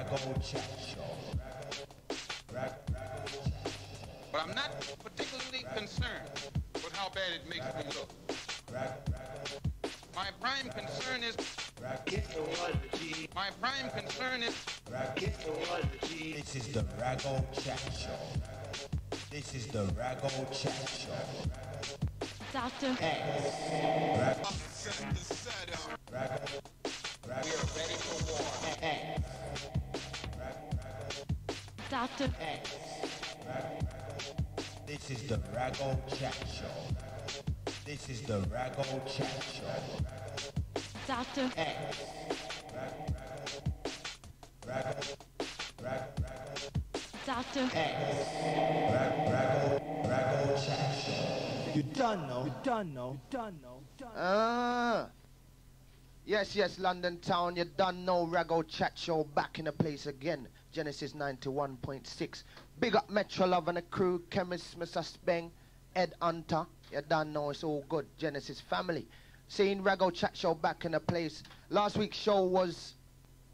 Raggo Chat Show. But I'm not particularly concerned with how bad it makes me look. My prime concern is Ghetto-ology. My prime concern is Ghetto-ology. This is the Raggo Chat Show. This is the Raggo Chat Show. Doctah X. we are ready for war. Doctah X. This is the Raggo Chat Show. This is the Raggo Chat Show. Doctah X. Doctah X. Raggo Chat Show. You done know. Yes, London town, you done know. Raggo Chat Show back in the place again. Genesis 91.6. Big up Metro Love and the crew, Chemist, Mr. Speng, Ed Hunter. You done know it's all good. Genesis family. Seeing Raggo Chat Show back in the place. Last week's show was,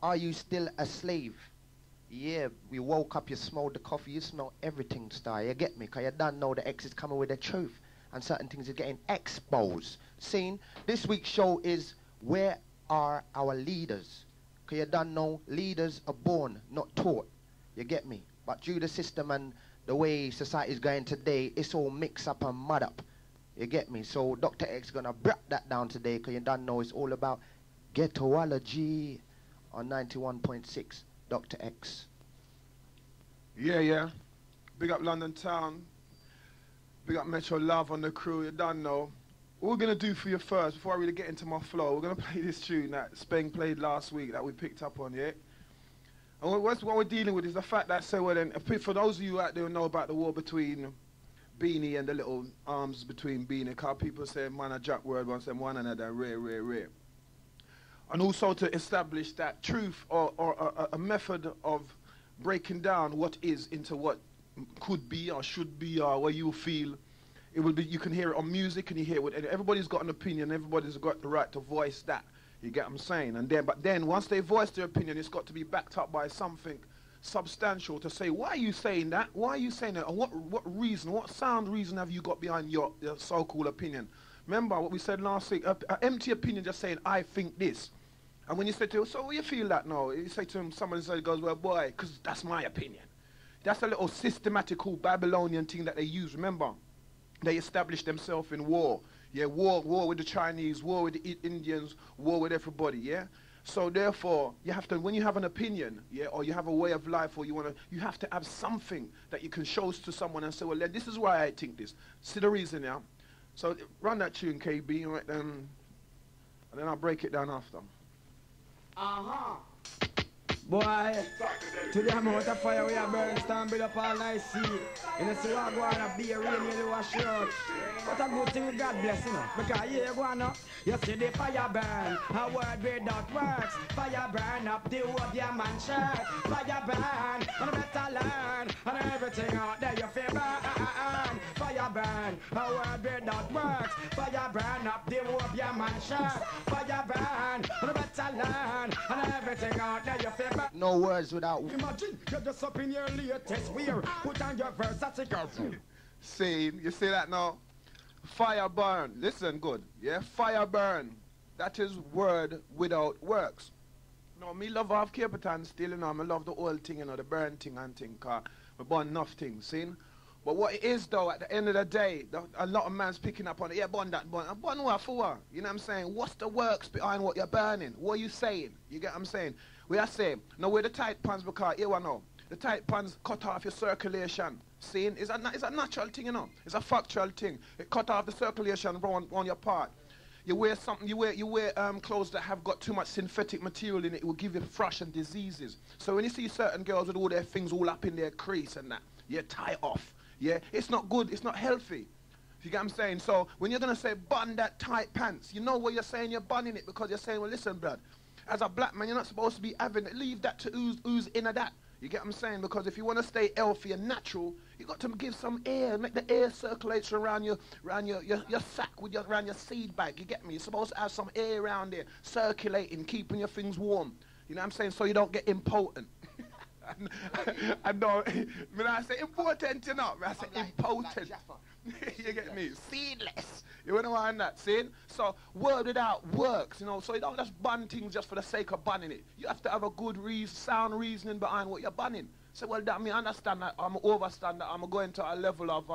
Are You Still a Slave? Yeah, we woke up, you smelled the coffee, you smell everything, star. You get me? Because you done know the X is coming with the truth. And certain things are getting exposed. Seeing this week's show is, Where are our leaders? Because you done know leaders are born, not taught. You get me? But due to the system and the way society is going today, it's all mixed up and mud up. You get me? So Doctah X is going to break that down today because you done know it's all about Ghetto-ology on 91.6 Doctah X. Yeah. Big up London town. Big up Metro Love on the crew. You done know. What we're going to do for you first, before I really get into my flow, we're going to play this tune that Speng played last week that we picked up on, yeah? And what we're dealing with is the fact that, so well then, for those of you out there who know about the war between Beanie and the little arms between Beanie, because people say, man, a jack word, one say, one another, rare. And also to establish that truth or a method of breaking down what is into what could be or should be or what you feel. It will be, you can hear it on music and you hear it with, everybody's got an opinion, everybody's got the right to voice that. You get what I'm saying? But then once they voice their opinion, it's got to be backed up by something substantial to say, why are you saying that? Why are you saying that? And what reason, what sound reason have you got behind your so-called opinion? Remember what we said last week, an empty opinion just saying, I think this. And when you say to him, so what you feel that now? You say to him, someone goes, well, boy, because that's my opinion. That's a little systematical Babylonian thing that they use, remember? They established themselves in war. Yeah, war with the Chinese, war with the Indians, war with everybody, yeah? So therefore, you have to, when you have an opinion, yeah, or you have a way of life, or you have to have something that you can show to someone and say, well, this is why I think this. See the reason, yeah? So run that tune, KB, right then, and then I'll break it down after. Boy, to the amount of fire we have burned, stand build up all nice sea. You know, see what go on a beer rain, you wash out. But a good thing, God bless, you know. Because here you go on up, you see the fire burn. A word without works. Fire burn up the wood, your man shirt. Fire burn, and better learn. And everything out there you feel burn. Fire burn, a word without works. Fire burn up the wood, your man shirt. Fire burn, and better learn. And everything out there you feel burn. No words without... Imagine, you're just up in your latest wear. Put on your versatile. See, you see that now? Fire burn. Listen good. Yeah, fire burn. That is word without works. No, me love half Capitan still, you know. I love the old thing, you know, the burn thing and thing, cause we burn enough things, see? But what it is though, at the end of the day, a lot of man's picking up on it. Yeah, burn that, burn. Burn what for what? You know what I'm saying? What's the works behind what you're burning? What are you saying? You get what I'm saying? We are saying, now where the tight pants, because here we know, the tight pants cut off your circulation. Seeing, it's a natural thing, you know. It's a factual thing. It cut off the circulation on your part. You wear something, you wear clothes that have got too much synthetic material in it. It will give you thrush and diseases. So when you see certain girls with all their things all up in their crease and that, you tie off. Yeah, it's not good. It's not healthy. You get what I'm saying? So when you're gonna say bun that tight pants, you know what you're saying. You're bunning it because you're saying, well, listen, blood. As a black man, you're not supposed to be having it. Leave that to ooze into that. You get what I'm saying? Because if you want to stay healthy and natural, you got to give some air, make the air circulate around your sack around your seed bag. You get me? You're supposed to have some air around there, circulating, keeping your things warm. You know what I'm saying? So you don't get impotent. I know. When I say important, you know, I say impotent. You get me? Seedless. You know what I'm not saying? So word without works, you know. So you don't just ban things just for the sake of banning it. You have to have a good sound reasoning behind what you're banning. So well, that me understand that I'm overstand that I'm going to a level of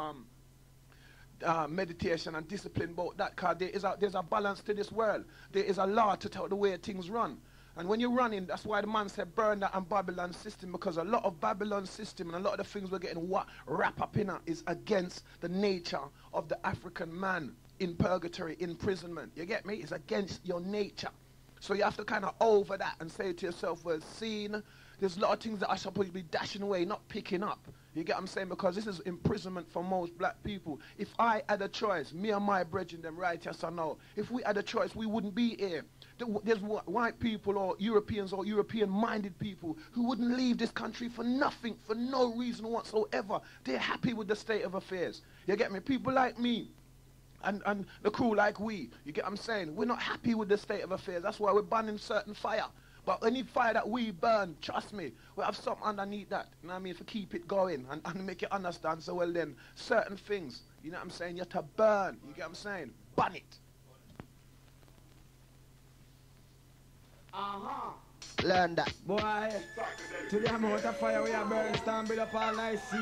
meditation and discipline about that, because there's a balance to this world. There is a law to tell the way things run. And when you're running, that's why the man said burn that and Babylon system, because a lot of Babylon system and a lot of the things we're getting wrapped up in is against the nature of the African man in purgatory, imprisonment. You get me? It's against your nature. So you have to kind of over that and say to yourself, well, seen, there's a lot of things that are supposed to be dashing away, not picking up. You get what I'm saying? Because this is imprisonment for most black people. If I had a choice, me and my brethren, them right, yes or no, if we had a choice, we wouldn't be here. There's white people or European-minded people who wouldn't leave this country for nothing, for no reason whatsoever. They're happy with the state of affairs. You get me? People like me and the crew like we, you get what I'm saying? We're not happy with the state of affairs. That's why we're banning certain fire. But any fire that we burn, trust me, we have something underneath that, you know what I mean, to keep it going and make you understand. So well then, certain things, you know what I'm saying, you have to burn, you get what I'm saying? Burn it. Learn that. Boy, to the amount of fire we are burning, stand build up all night see.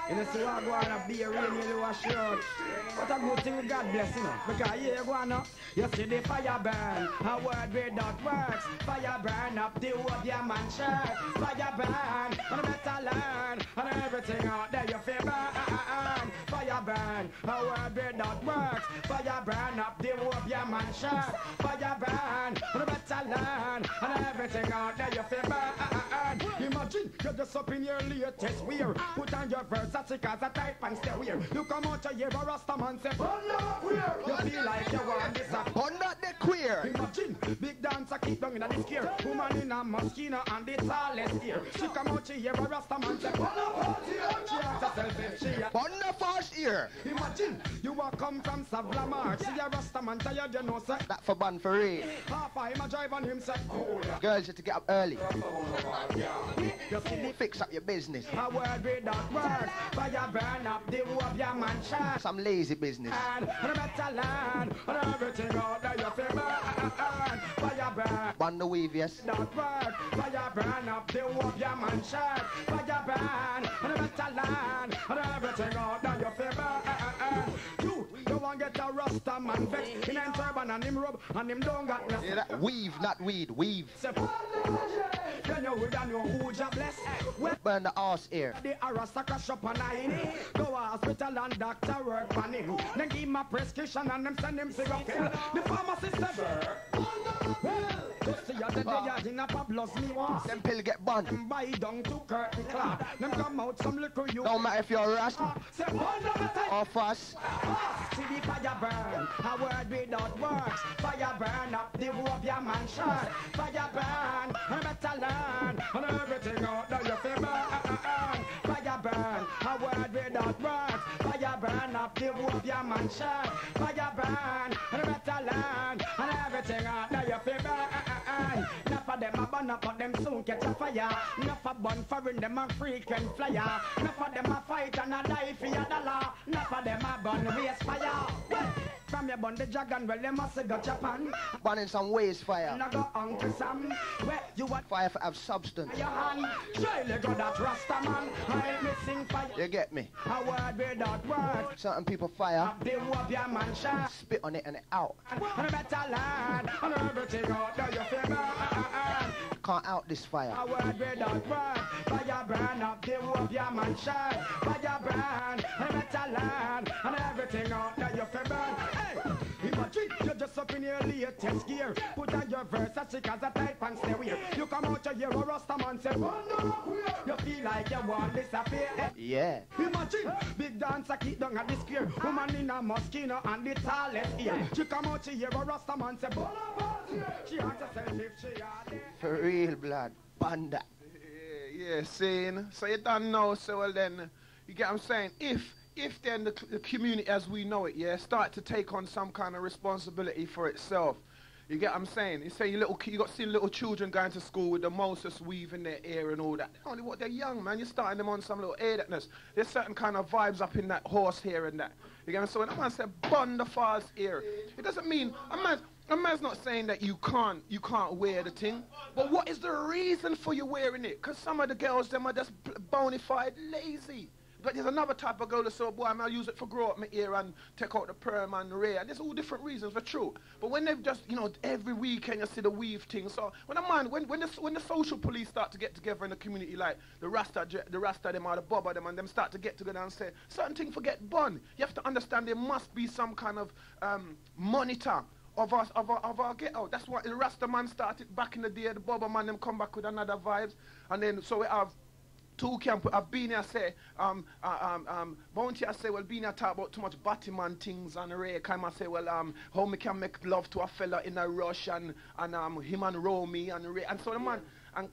You know, see what go on up, be a rain, you wash out. What a good thing with God bless, you know. Because here you go on up, you see the fire burn. A word without works. Fire burn up the wood, your man shirt. Fire burn, and you better learn. And everything out there you feel burn. Fire burn, a word without works. Fire burn up the wood, your man shirt. Fire burn, and you better learn. And everything out there you feel burn. Imagine you're just up in your latest wear. Put on your Versace cause a type and stay weird. You come out to hear a Rasta man say burn that queer. You feel like you want this up. Burn that the queer. Imagine big dancer keep down in a scare. Woman in a mosquito and the tallest ear. She come out to hear a Rasta man say burn that queer. She asks herself if she Burn the first ear. Imagine you walk come from Savla March. See a Rasta man tired you know say that for ban for real. Half a him a drive on him say oh, yeah. Girls, you have to get up early. You see the Fix up your business. a word without words. Fire burn up the wood of your man shirt. Some lazy business. And better land. And everything out there you feel burn. Fire burn. Burn the weave, yes. That word. Fire burn up the wood of your man shirt. Fire burn. And better land. And everything out there you feel burn. You want get a Rasta man vex. In a turban and him rub and him don't got nothing. Yeah, that weave, not weed, weave. Then you would know who you bless. Burn the arse ear. The Rasta crash up on a hinny. Go to hospital and doctor work on him. Then give him a prescription and them send him Sugaful. The pharmacist said, well, just the other day I in a Pablo's me once. Them pill get burned. Them buy down to curtain cloth. Them come out some little you. Don't matter if you're Rasta or fast. See the fire burn. A word without works. Fire burn up the wood of your man shirt. Fire burn. And better learn. And everything out there you feel burn. Fire burn. A word without works. Fire burn up the wood of your man shirt. Fire burn. And better learn. And everything out there you feel burn. Enough of them a burn up, but them soon catch a fire. Enough of bun foreign, them a freaking flyer. Enough of them a fight and a die for your dollar. Enough of them a burn waste fire. Well, from your bun the dragon, well, them must go Japan. Burning some waste fire. Now go Uncle Sam. Where you want Fire for have substance. your hand? Surely go that Rasta man. I'll me sing fire. You get me? A word without words. Certain people fire, They whoop your man shot. spit on it and it out. And better land. And everything out there you feel burn. Can't out this fire. A word without words. Fire burn up the whoop your man shot. Fire burn. And better land. And everything out there you feel burn. Hey, imagine you're just up in your latest gear. Put on your Versace cause a type and stay weird. You come out to hear a Rasta man say, you feel like you want disappear. Yeah. Imagine big dancer keep down at the square. Woman in a mosquito and the tallest ear. She come out to hear a Rasta man say, she asks herself if she are there. For real blood. Burn that. Yeah, saying. So you don't know, so well then, you get what I'm saying? If then the community as we know it, yeah, start to take on some kind of responsibility for itself, You get what I'm saying? You say you got to see little children going to school with the Moses weave in their ear and all that. Only what they're young, man. You're starting them on some little airedness. There's certain kind of vibes up in that horse hair and that. You get what I'm saying? So when a man said bun the false ear, it doesn't mean a man's not saying that you can't wear the thing. But what is the reason for you wearing it? Because some of the girls them are just bona fide lazy. But there's another type of girl that say, boy, I'll use it for grow up my ear and take out the perm and rear. There's all different reasons for true. But when they've just, every weekend you see the weave thing. So when the social police start to get together in the community, like the Rasta them or the Bobba them, and them start to get together and say, certain things forget bun. You have to understand there must be some kind of monitor of our ghetto. That's what the Rasta man started back in the day. The Bobba man them come back with another vibes. And then so we have two camp. I've been here say, Bounty I say, well, been here talk about too much Batman things and Ray. I say, well, how me can make love to a fella in a rush and him and Romy and Ray. And so the man, and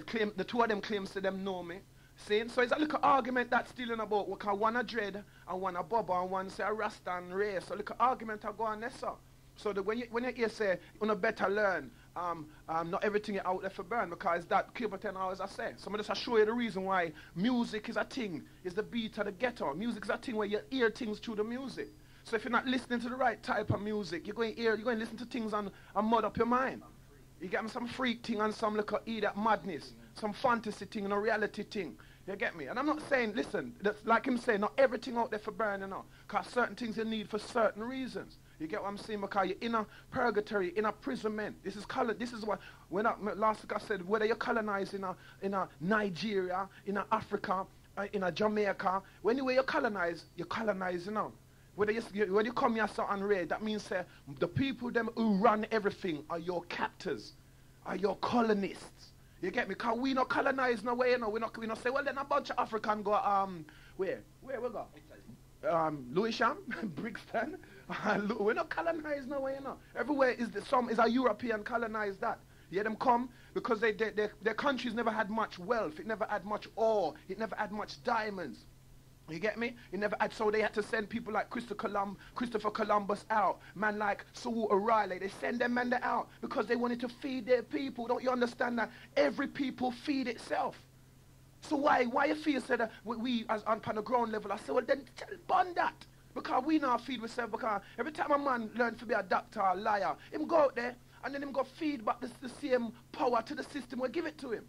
claim, the two of them claims to them know me. See? So it's a little argument that's still in about, because one a dread and one a Bubba and one say a Rasta and Ray. So a little argument I go on there, so. So when you hear say, you better learn, not everything is out there for burn, because that keep 10 hours I say. So I'm just show you the reason why music is a thing, is the beat of the ghetto. Music is a thing where you hear things through the music. So if you're not listening to the right type of music, you're going to listen to things and mud up your mind. You get me some freak thing and some little idiot madness, some fantasy thing and a reality thing. You get me? And I'm not saying, listen, that's like him saying, not everything out there for burning, because certain things you need for certain reasons. You get what I'm saying? Because you're in a purgatory, in a imprisonment. This is what, last week I said, whether you're colonized in a Nigeria, in a Africa, in a Jamaica, anywhere you colonize, Whether you come here so unread, that means the people them who run everything are your captors, are your colonists. You get me? Because we not colonize no way, we not say, well, then a bunch of African go, where we go? Lewisham, Brixton. We're not colonized no way, Everywhere some is a European colonized that. Yeah, them come because their countries never had much wealth. It never had much ore. It never had much diamonds. You get me? It never had, so they had to send people like Christopher Columbus out. Man like Saul O'Reilly. They send them men out because they wanted to feed their people. Don't you understand that? Every people feed itself. So why you feel so that we as on the ground level, I say, well then bond that. Because we now feed ourselves, because every time a man learns to be a doctor or a liar, him go out there and then him go feed back the same power to the system we give it to him.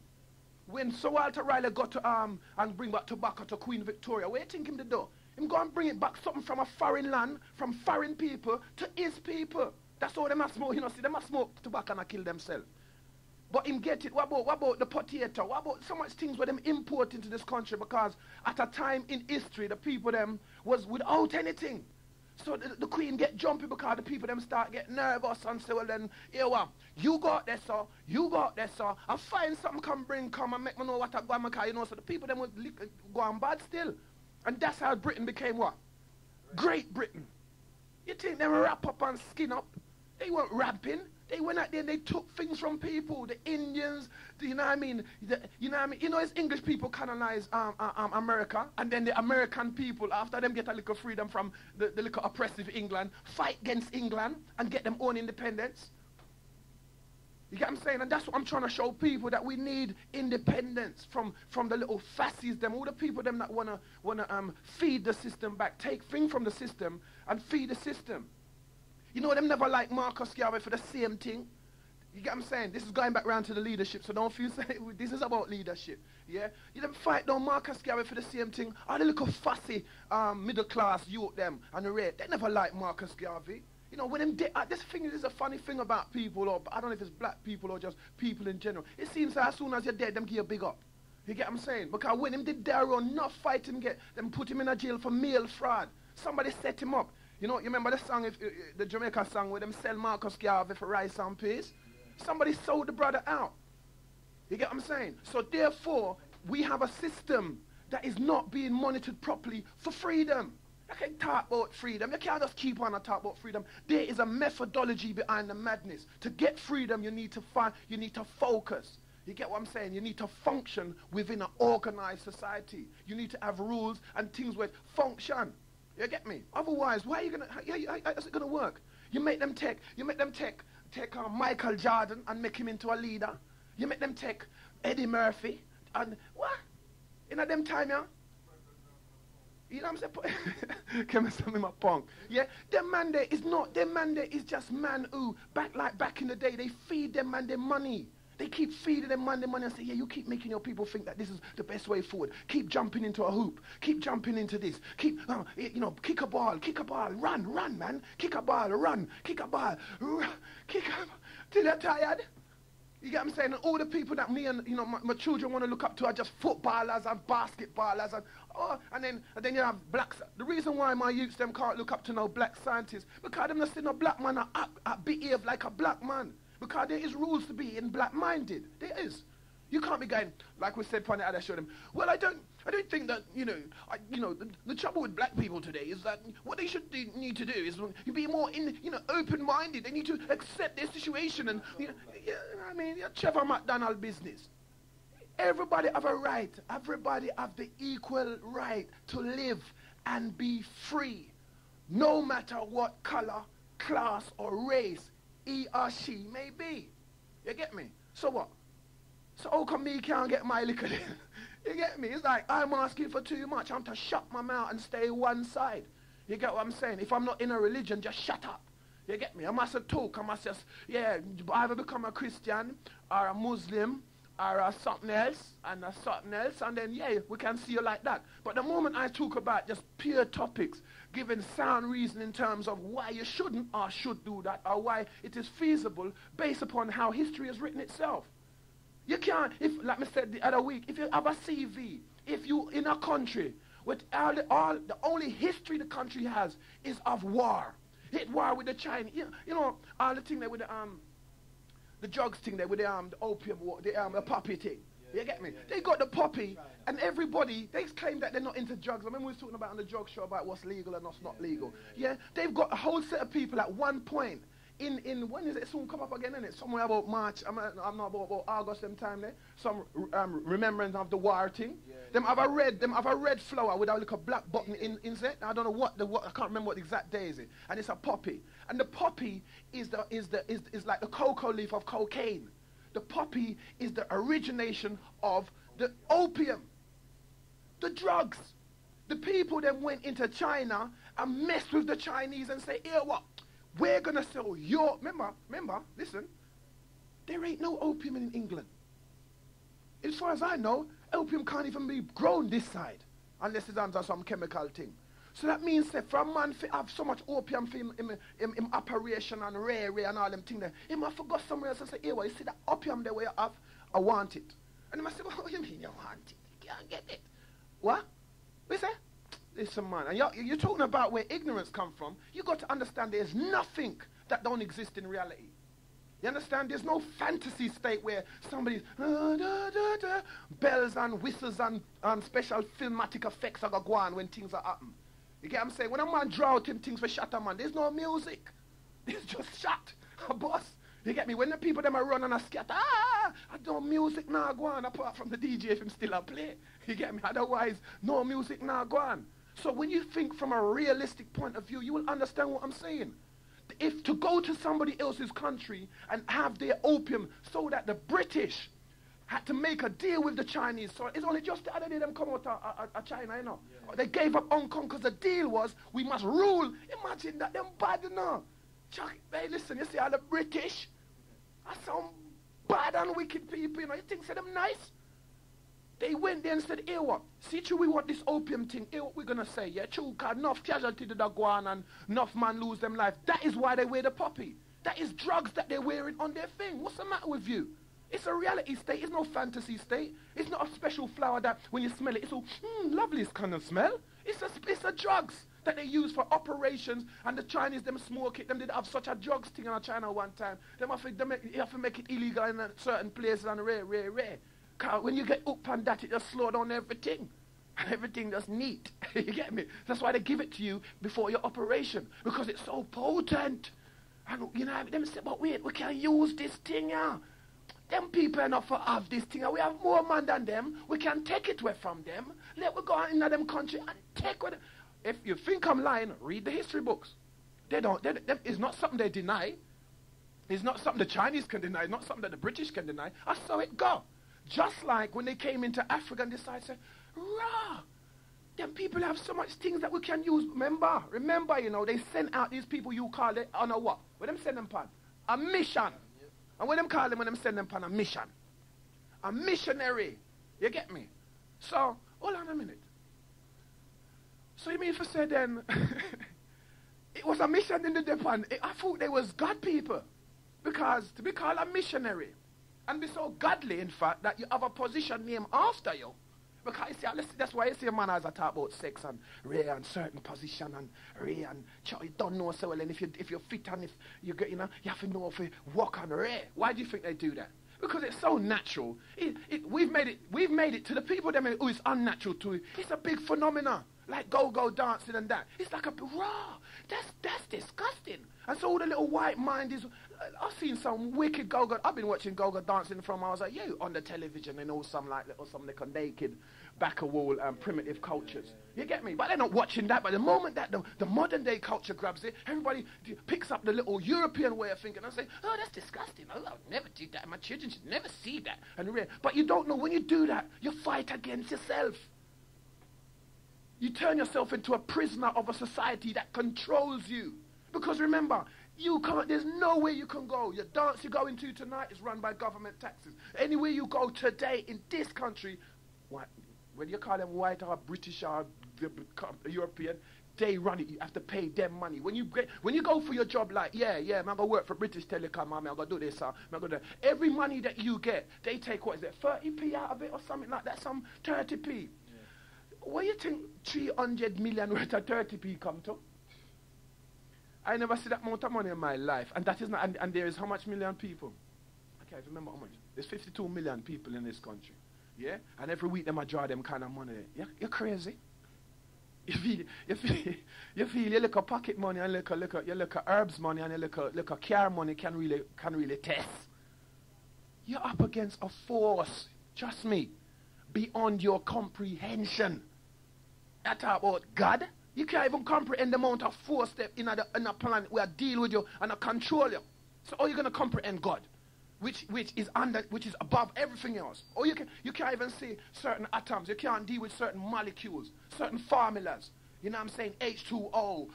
When Sir Walter Riley got to and bring back tobacco to Queen Victoria, what do you think him to do? Him go and bring it back, something from a foreign land, from foreign people to his people. That's all they must smoke, see, they must smoke tobacco and kill themselves. But him get it, what about the potato? What about so much things where them import into this country? Because at a time in history, the people them was without anything. So the Queen get jumpy because the people them start get nervous and say, well then, here what? You got this, sir. You got this, sir. And find something come and make me know what I got, because, so the people them would go on bad still. And that's how Britain became what? Great Britain. You think they wrap up and skin up? They weren't rapping. They went out there and they took things from people. The Indians, you know what I mean? As English people colonize America, and then the American people, after them get a little freedom from the little oppressive England, fight against England and get them own independence. You get what I'm saying? And that's what I'm trying to show people, that we need independence from the little fascists, them, all the people them that wanna feed the system back, take things from the system and feed the system. You know them never like Marcus Garvey for the same thing. You get what I'm saying? This is going back round to the leadership, so don't feel say this is about leadership. Yeah? You them fight down Marcus Garvey for the same thing. All the little fussy middle class youth them and the red, they never like Marcus Garvey. You know, when them this thing is a funny thing about people, or I don't know if it's black people or just people in general. It seems that as soon as you're dead, them give you a big up. You get what I'm saying? Because when him did their own, enough fight him get, them put him in a jail for mail fraud. Somebody set him up. You know, you remember the song, the Jamaica song where them sell Marcus Garvey for rice and peas? Somebody sold the brother out. You get what I'm saying? So therefore, we have a system that is not being monitored properly for freedom. You can't talk about freedom. You can't just keep on and talk about freedom. There is a methodology behind the madness. To get freedom, you need to focus. You get what I'm saying? You need to function within an organized society. You need to have rules and things where function. You get me? Otherwise, how's it gonna work? You make them take take Michael Jordan and make him into a leader. You make them take Eddie Murphy and what? In a them time, yeah? You know what I'm saying? Come and send me my punk. Yeah? Them man there is not, them man there is just man who, back in the day, they feed them man their money. They keep feeding them man their money and say, yeah, you keep making your people think that this is the best way forward. Keep jumping into a hoop. Keep jumping into this. Keep, kick a ball, run, man. Kick a ball, run, kick a ball, kick a till they're tired. You get what I'm saying? And all the people that me and, my children want to look up to are just footballers and basketballers. And then you have blacks. The reason why my youths them can't look up to no black scientists, because them not see no black man behave like a black man. Because there is rules to being black-minded. There is. You can't be going, like we said, I showed them. Well, I don't think that, the trouble with black people today is that what they should need to do is you be more open-minded. They need to accept their situation and, Trevor McDonald business. Everybody have a right. Everybody have the equal right to live and be free, no matter what color, class, or race he or she may be. You get me? So what? So how come me can't get my liquor? You get me? It's like I'm asking for too much. I'm to shut my mouth and stay one side. You get what I'm saying? If I'm not in a religion, just shut up. You get me? I mustn't talk. I must just, either become a Christian or a Muslim or something else, and then, we can see you like that. But the moment I talk about just pure topics, giving sound reason in terms of why you shouldn't or should do that, or why it is feasible based upon how history has written itself. You can't, like I said the other week, if you have a CV, if you in a country with the only history the country has is of war. Hit war with the Chinese, all the thing there with the drugs thing there with the opium, the poppy thing. You get me? They got the poppy, and everybody, they claim that they're not into drugs. I remember we was talking about on the drug show about what's legal and what's not legal. Yeah, they've got a whole set of people at one point in when is it soon come up again, isn't it? Somewhere about March, I'm not about August them time there. Some remembrance of the war thing. Them have a red flower with a little black button in it. I don't know what I can't remember what the exact day is it. And it's a poppy. And the poppy is like the cocoa leaf of cocaine. The poppy is the origination of the opium. The drugs. The people then went into China and messed with the Chinese and say, here what? We're going to sell your... Remember, listen. There ain't no opium in England. As far as I know, opium can't even be grown this side unless it's under some chemical thing. So that means that for a man to have so much opium for him operation and rare and all them things there, he must have got somewhere else and say, hey, well, you see that opium there where you have? I want it. And he must say, well, what do you mean you want it? You can't get it. What? What you say? Listen, man, and you're talking about where ignorance comes from. You got to understand there's nothing that don't exist in reality. You understand? There's no fantasy state where somebody's bells and whistles and special filmatic effects are going to go on when things are happening. You get what I'm saying? When a man draw out him things for shatter, man, there's no music. There's just shot. A boss. You get me? When the people them are running and scatter, I don't music now go on apart from the DJ if him still a play. You get me? Otherwise, no music now go on. So when you think from a realistic point of view, you will understand what I'm saying. If to go to somebody else's country and have their opium so that the British had to make a deal with the Chinese. So it's only just the other day them come out of China, you know. Yeah. They gave up Hong Kong because the deal was we must rule. Imagine that them bad, you know. Hey, listen, you see all the British are some bad and wicked people, you know. You think say them nice? They went there and said, hey, what? See, true, we want this opium thing. Hey, what we're going to say? Yeah, true, because enough casualty did go on and enough man lose them life. That is why they wear the poppy. That is drugs that they're wearing on their thing. What's the matter with you? It's a reality state. It's no fantasy state. It's not a special flower that when you smell it, it's all, lovely kind of smell. It's a drugs that they use for operations, and the Chinese, them smoke it. Them did have such a drugs thing in China one time. You have to make it illegal in certain places and rare. When you get hooked on that, it just slow down everything. And everything just neat. You get me? That's why they give it to you before your operation. Because it's so potent. And you know, them say, but wait, we can use this thing, yeah. Them people enough for have this thing. We have more man than them. We can take it away from them. Let we go in them country and take with them. If you think I'm lying, read the history books. It's not something they deny. It's not something the Chinese can deny. It's not something that the British can deny. I saw it go. Just like when they came into Africa and decided to say, rah, them people have so much things that we can use. Remember, you know, they sent out these people you call it on a what? When them send them pan? A mission. And when them call them, when them send them pan, a mission. A missionary. You get me? So, hold on a minute. So you mean if I say then, it was a mission in the Japan. I thought they was God people. Because to be called a missionary and be so godly, in fact, that you have a position named after you. Because you see, that's why you see a man as I talk about sex and Ray and certain position and Ray and you don't know so well. And if you're fit and if you get, you know, you have to know if you walk on Ray. Why do you think they do that? Because it's so natural. We've made it to the people that who is unnatural to it. It's a big phenomenon. Like go-go dancing and that. It's like a raw. That's disgusting. And so all the little white mind is. I've seen some wicked go-go. I've been watching go-go dancing from I was like, on the television and all some little naked back-a-wall primitive cultures. You get me? But they're not watching that. But the moment that the modern day culture grabs it, everybody picks up the little European way of thinking and say, oh, that's disgusting. Oh, I'll never do that. My children should never see that. But you don't know when you do that, you fight against yourself. You turn yourself into a prisoner of a society that controls you. Because remember, there's nowhere you can go. Your dance you're going to tonight is run by government taxes. Anywhere you go today in this country, whether you call them white or British or European, they run it. You have to pay them money. When you go for your job, like, I'm going to work for British Telecom, I'm going to do this, I'm going to do that. Every money that you get, they take, 30p out of it or something like that, some 30p. Where you think 300 million worth of 30p come to? I never see that amount of money in my life. And that is not, and there is how much million people? I can't remember how much. There's 52 million people in this country. Yeah? And every week them I draw them kind of money. You're crazy. You feel you look at pocket money and you look at herbs money and you look at car money can really test. You're up against a force, trust me, beyond your comprehension. I talk about God. You can't even comprehend the amount of force that in a planet where I deal with you and I control you. So how are you going to comprehend God? Which is above everything else. Or you can't even see certain atoms. You can't deal with certain molecules, certain formulas. You know what I'm saying? H2O,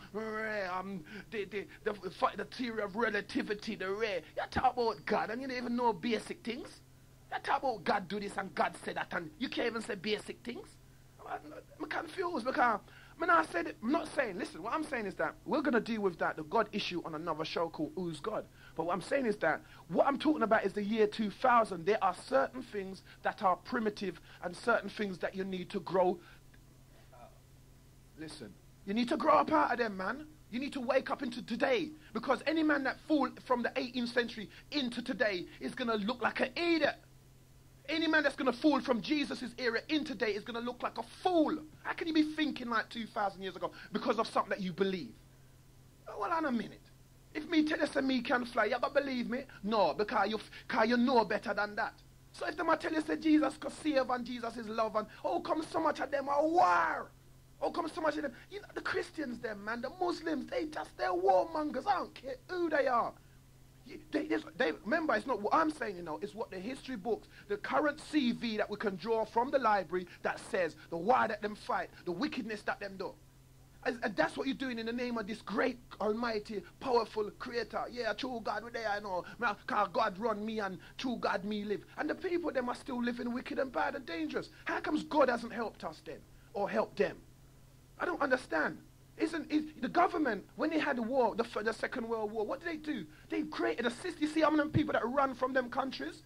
the theory of relativity, the ray. You talk about God and you don't even know basic things. You talk about God do this and God said that and you can't even say basic things. I'm confused because I'm not saying, listen, what I'm saying is that we're going to deal with the God issue on another show called Who's God. But what I'm saying is that what I'm talking about is the year 2000. There are certain things that are primitive and certain things that you need to grow. Listen, you need to grow up out of them, man. You need to wake up into today. Because any man that fall from the 18th century into today is going to look like an idiot. Any man that's going to fall from Jesus' era in today is going to look like a fool. How can you be thinking like 2,000 years ago because of something that you believe? Hold on a minute. If me tell you say me can fly, you got to believe me? No, because you know better than that. So if them tell you say Jesus can save and Jesus is love and how come so much of them are war? How come so much of them? You know, the Christians them, man, the Muslims, they're warmongers. I don't care who they are. Remember, it's not what I'm saying, you know, it's what the history books, the current CV that we can draw from the library that says the war that them fight, the wickedness that them do. And that's what you're doing in the name of this great, almighty, powerful creator. Yeah, true God, we're there, I know. Because God run me and true God me live. And the people, them are still living wicked and bad and dangerous. How comes God hasn't helped us then? Or helped them? I don't understand. The government, when they had the war, the Second World War, what did they do? They created a system. You see how many people that run from them countries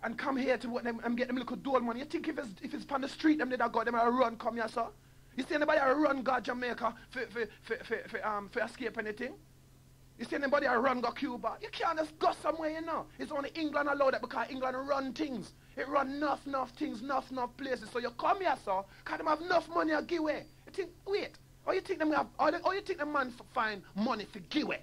and come here to get them little dole money? You think if it's on the street, them they got them a run come here, sir? You see anybody a run go Jamaica for escape anything? You see anybody a run go Cuba? You can't just go somewhere, you know. It's only England allowed that because England run things. It run enough things, enough places. So you come here, sir, because them have enough money to give away. You think, wait. Or you think the man find money to give away?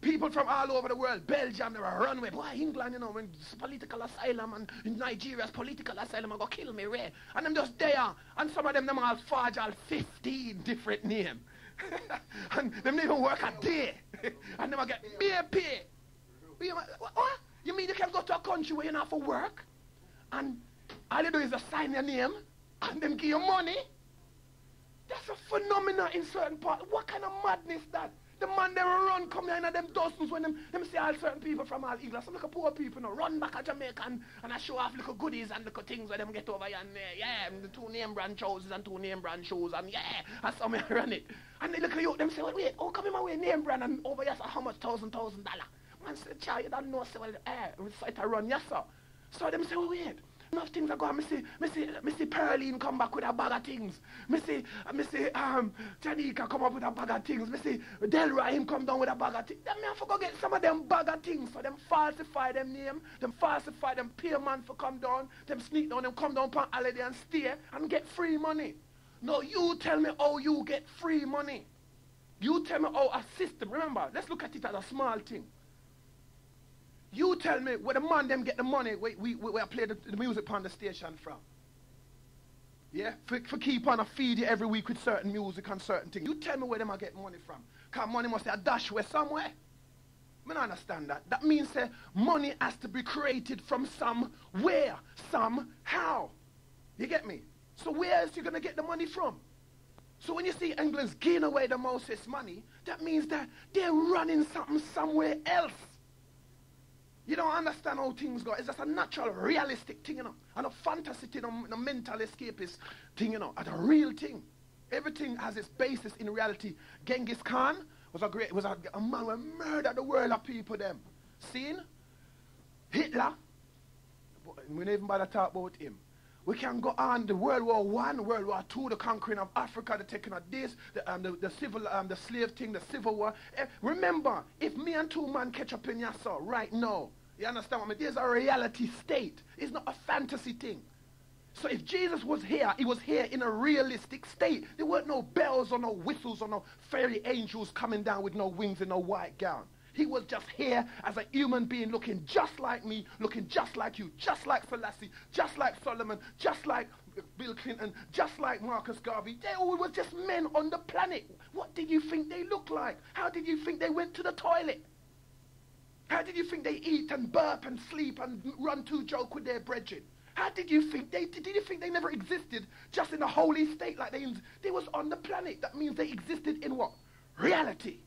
People from all over the world, Belgium, they were runway. Boy, England, you know, when it's political asylum and in Nigeria's political asylum, I go kill me, Ray. And them just there. And some of them all forge all 15 different names. And them even work a day. And them get bare pay. What? You mean you can go to a country where you not for work? And all you do is just sign your name and them give you money? That's a phenomenon in certain parts. What kind of madness that? The man they will run come here in them dozens when them see all certain people from all England. Some little poor people run back at Jamaica and I show off little goodies and little things where them get over here and the 2 name brand trousers and 2 name brand shoes and and some run it. And they look at you, them say, well, wait, come in my way, name brand and over here, so how much $1,000? Man say, child, you don't know, say, well, it's a run, yes, sir. So them say, well, wait. Enough things are going. Me see Pearline come back with a bag of things. Me see Janika come up with a bag of things. Me see Delroy him come down with a bag of things. Then me have to go get some of them bag of things. So them falsify them name, them falsify them pay man for come down, them sneak down, them come down on holiday and stay and get free money. No, you tell me how you get free money. You tell me how a system. Remember, let's look at it as a small thing. You tell me where the man them get the money we play the music on the station from. Yeah? For keep on a feed you every week with certain music and certain things. You tell me where them I get money from. Because money must be a dash where somewhere. I don't understand that. That means that money has to be created from somewhere, somehow. You get me? So where is you going to get the money from? So when you see England's giving away the Moses money, that means that they're running something somewhere else. You don't understand how things go. It's just a natural, realistic thing, you know. And a fantasy thing, a mental escapist thing, you know. And a real thing. Everything has its basis in reality. Genghis Khan was a man who murdered the world of people, them. Seen? Hitler. We don't even bother to talk about him. We can go on the World War I, World War II, the conquering of Africa, the taking of this, the slave thing, the Civil War. Remember, if me and 2 men catch up in Yassa right now, you understand what I mean? There's a reality state. It's not a fantasy thing. So if Jesus was here, he was here in a realistic state. There weren't no bells or no whistles or no fairy angels coming down with no wings and no white gown. He was just here as a human being looking just like me, looking just like you, just like Selassie, just like Solomon, just like Bill Clinton, just like Marcus Garvey. They all were just men on the planet. What did you think they looked like? How did you think they went to the toilet? How did you think they eat and burp and sleep and run to joke with their brethren? How did you think did you think they never existed just in a holy state like they was on the planet? That means they existed in what? Reality.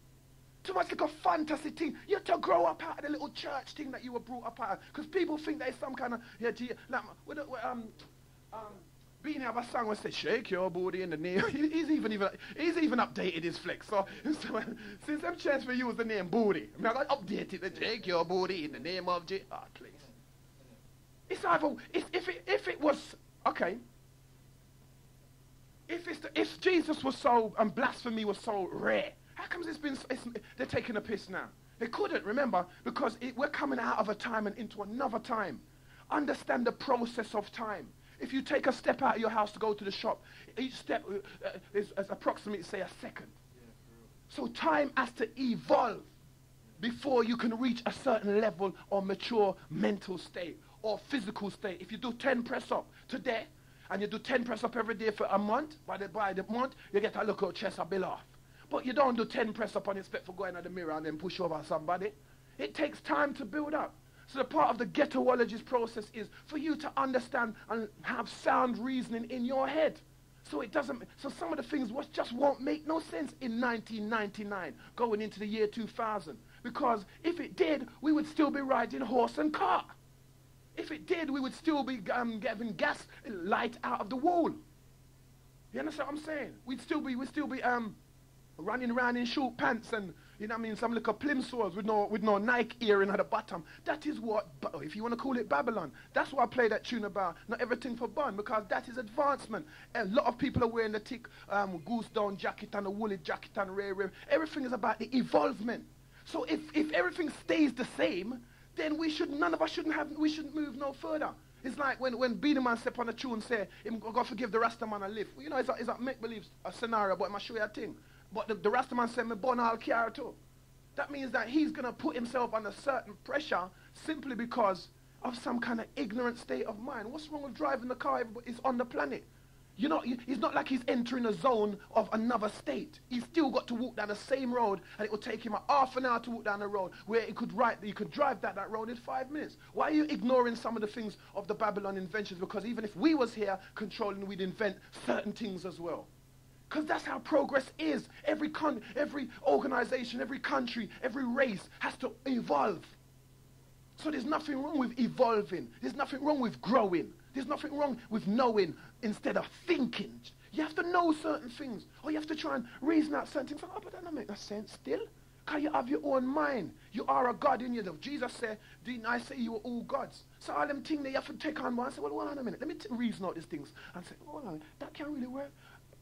Too much like a fantasy thing. You have to grow up out of the little church thing that you were brought up out of. Because people think there's some kind of, Beanie have a song where says, shake your booty in the name. He's even updated his flex. So since I'm changed for use the name booty, I'm not going to update it. Shake your booty in the name of J. Ah, please. It's either, if it was, okay. If Jesus was so, and blasphemy was so rare, how comes they're taking a piss now? They couldn't, remember, because we're coming out of a time and into another time. Understand the process of time. If you take a step out of your house to go to the shop, each step is approximately, say, a second. So time has to evolve before you can reach a certain level or mature mental state or physical state. If you do 10 press-up today, and you do 10 press-up every day for a month, by the month, you get a look at chest a bill off. But you don't do 10 press-up and expect for going at the mirror and then push over somebody. It takes time to build up. So the part of the ghetto-ologist process is for you to understand and have sound reasoning in your head. So some of the things just won't make no sense in 1999, going into the year 2000. Because if it did, we would still be riding horse and cart. If it did, we would still be getting gas light out of the wall. You understand what I'm saying? We'd still be running around in short pants and, you know what I mean, some little plimsolls with no Nike earring at the bottom. That is what, if you want to call it Babylon, that's why I play that tune about not everything for bun, because that is advancement. A lot of people are wearing the thick goose down jacket and the woolly jacket and rare. Everything is about the evolvement. So if everything stays the same, then none of us shouldn't move no further. It's like when Beanie Man step on a tune and say, God forgive the Rasta man a live. You know, it's a make-believe scenario, but I'm going to show you a thing. But the Rasta man said, me born all care too. That means that he's going to put himself under certain pressure simply because of some kind of ignorant state of mind. What's wrong with driving the car? It's on the planet. It's not like he's entering a zone of another state. He's still got to walk down the same road, and it will take him half an hour to walk down the road, where he could drive that road in 5 minutes. Why are you ignoring some of the things of the Babylon inventions? Because even if we was here controlling, we'd invent certain things as well. Because that's how progress is. Every organization, every country, every race has to evolve. So there's nothing wrong with evolving. There's nothing wrong with growing. There's nothing wrong with knowing instead of thinking. You have to know certain things. Or you have to try and reason out certain things. Oh, but that don't make no sense still. Because you have your own mind. You are a God in yourself. Jesus said, didn't I say you were all gods? So all them things that you have to take on one. I say, well, hold on a minute. Let me reason out these things. And say, hold on, that can't really work.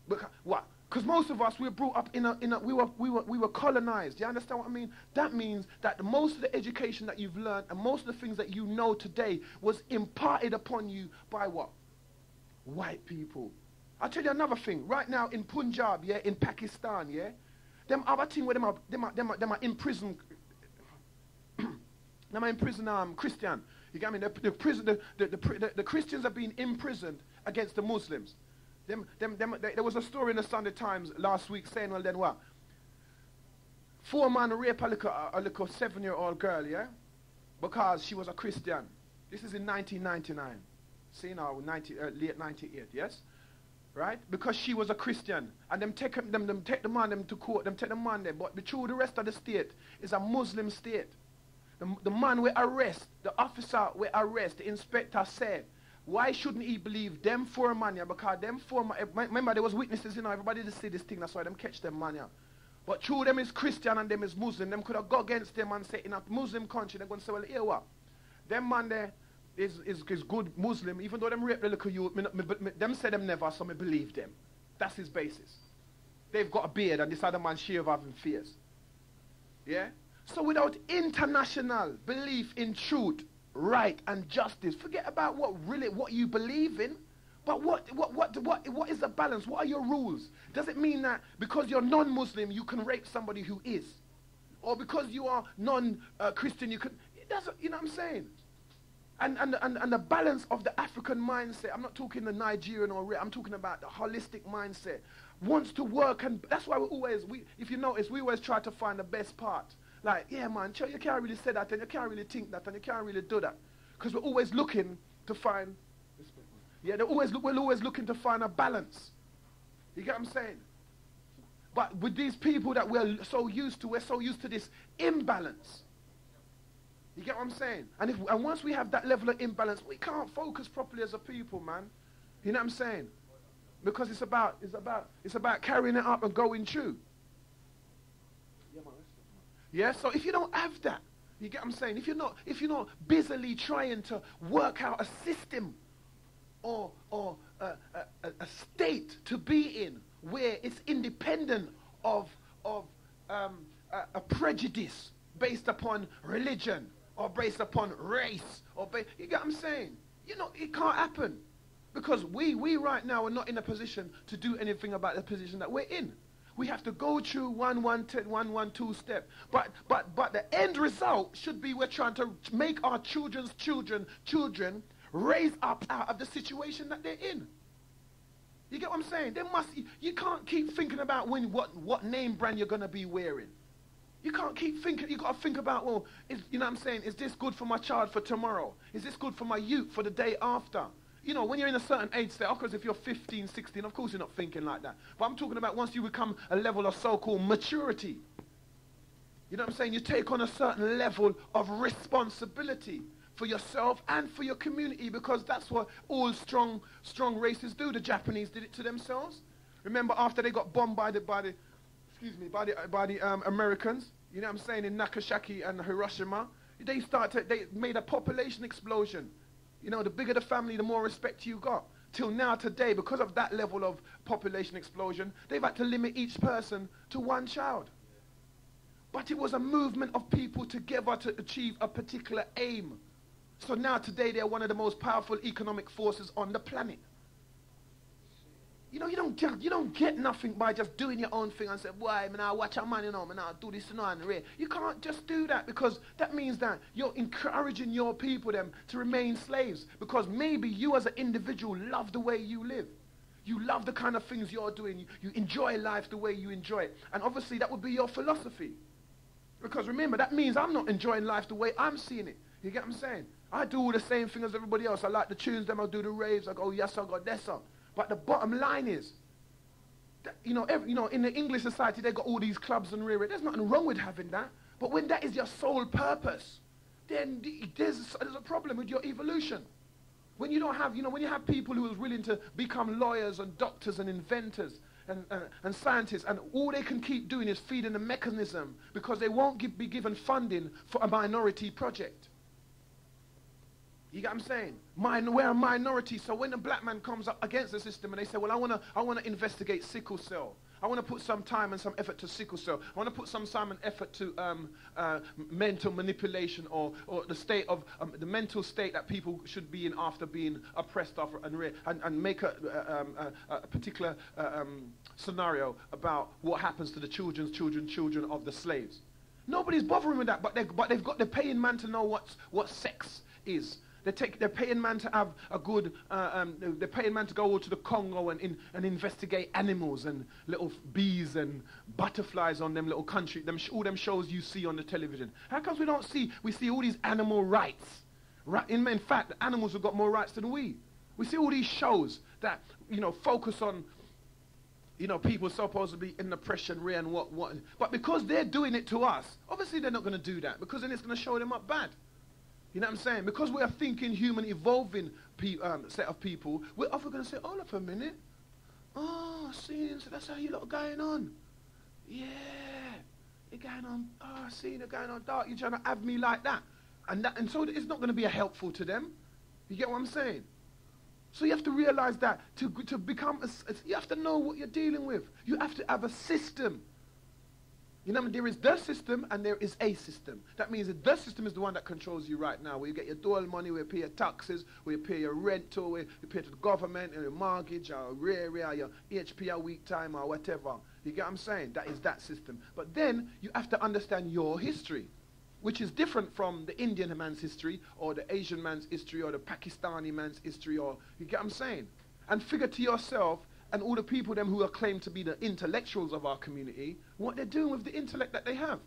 Because, what? Because most of us, we were brought up we were colonized. You understand what I mean? That means that most of the education that you've learned and most of the things that you know today was imparted upon you by what? White people. I'll tell you another thing. Right now in Punjab, yeah, in Pakistan, yeah, them other thing where them are in prison. Them are in prison Christian. You get me? The Christians are being imprisoned against the Muslims. There was a story in the Sunday Times last week saying, well then what? 4 men raped a little 7-year-old girl, yeah? Because she was a Christian. This is in 1999. See now, late 98, yes? Right? Because she was a Christian. And them take the man to court, take the man there. But through the rest of the state is a Muslim state. The man we arrest, the officer we arrest, the inspector said, why shouldn't he believe them 4 man? Because them 4 man, remember there was witnesses, everybody to see this thing, that's why them catch them man. But true, them is Christian and them is Muslim. Them could have go against them and say in a Muslim country, they're going to say, well, here what? Them man there is good Muslim, even though them rape the little youth, them say them never, so me believe them. That's his basis. They've got a beard and this other man shave having fears. Yeah? So without international belief in truth, right and justice, forget about what you believe in, but what is the balance? What are your rules? Does it mean that because you're non-Muslim you can rape somebody who is, or because you are non-Christian you can? It doesn't. You know what I'm saying? And the balance of the African mindset. I'm not talking the Nigerian or I'm talking about the holistic mindset. Wants to work, and that's why if you notice, we always try to find the best part. Like, yeah, man, you can't really say that, and you can't really think that, and you can't really do that. Because we're always looking to find, we're always looking to find a balance. You get what I'm saying? But with these people that we're so used to this imbalance. You get what I'm saying? And once we have that level of imbalance, we can't focus properly as a people, man. You know what I'm saying? Because it's about carrying it up and going through. Yeah, so if you don't have that, you get what I'm saying? If you're not busily trying to work out a system or a state to be in where it's independent of a prejudice based upon religion or based upon race you get what I'm saying? It can't happen because we right now are not in a position to do anything about the position that we're in. We have to go through 1-1-2 step. But the end result should be we're trying to make our children's children raise up out of the situation that they're in. You get what I'm saying? You can't keep thinking about what name brand you're going to be wearing. You can't keep thinking. You got to think about, well, you know what I'm saying? Is this good for my child for tomorrow? Is this good for my youth for the day after? When you're in a certain age state, of course, if you're 15, 16, of course you're not thinking like that. But I'm talking about once you become a level of so-called maturity. You know what I'm saying? You take on a certain level of responsibility for yourself and for your community, because that's what all strong races do. The Japanese did it to themselves. Remember, after they got bombed by the Americans, you know what I'm saying, in Nagasaki and Hiroshima, they made a population explosion. The bigger the family, the more respect you got. Till now, today, because of that level of population explosion, they've had to limit each person to 1 child. But it was a movement of people together to achieve a particular aim. So now, today, they're one of the most powerful economic forces on the planet. You don't get nothing by just doing your own thing and say, boy, man, I watch a man, man, I do this and that. You can't just do that, because that means that you're encouraging your people to remain slaves, because maybe you as an individual love the way you live. You love the kind of things you're doing. You enjoy life the way you enjoy it. And obviously that would be your philosophy. Because remember, that means I'm not enjoying life the way I'm seeing it. You get what I'm saying? I do all the same thing as everybody else. I like the tunes, them I do the raves. I go, yes, I got this, sir. But the bottom line is, that, in the English society, they got all these clubs and rare. There's nothing wrong with having that. But when that is your sole purpose, then there's a problem with your evolution. When you don't have, when you have people who are willing to become lawyers and doctors and inventors and scientists, and all they can keep doing is feeding the mechanism because they won't be given funding for a minority project. You get what I'm saying? We're a minority, so when a black man comes up against the system and they say, well, I want to investigate sickle cell. I want to put some time and some effort to sickle cell. I want to put some time and effort to mental manipulation or the state of the mental state that people should be in after being oppressed and make a particular scenario about what happens to the children of the slaves. Nobody's bothering with that, but they're paying man to know what sex is. They're paying man to have a good, they're paying man to go to the Congo and investigate animals and little bees and butterflies on them little country, all them shows you see on the television. How come we see all these animal rights? In fact, the animals have got more rights than we. We see all these shows that, focus on, people supposed to be in oppression, and what. But because they're doing it to us, obviously they're not going to do that, because then it's going to show them up bad. You know what I'm saying? Because we're a thinking, human, evolving set of people, we're often going to say, hold up a minute. Oh, see, so that's how you lot are going on. Yeah, you're going on, see, they're going on dark. You're trying to have me like that. And so it's not going to be helpful to them. You get what I'm saying? So you have to realize that to become, you have to know what you're dealing with. You have to have a system. There is the system and there is a system. That means that the system is the one that controls you right now, where you get your dole money, where you pay your taxes, where you pay your rental, where you pay to the government, or your mortgage, or your HP a week time, or whatever. You get what I'm saying? That is that system. But then you have to understand your history, which is different from the Indian man's history, or the Asian man's history, or the Pakistani man's history, or, you get what I'm saying? And figure to yourself, and all the people who are claimed to be the intellectuals of our community, what they're doing with the intellect that they have.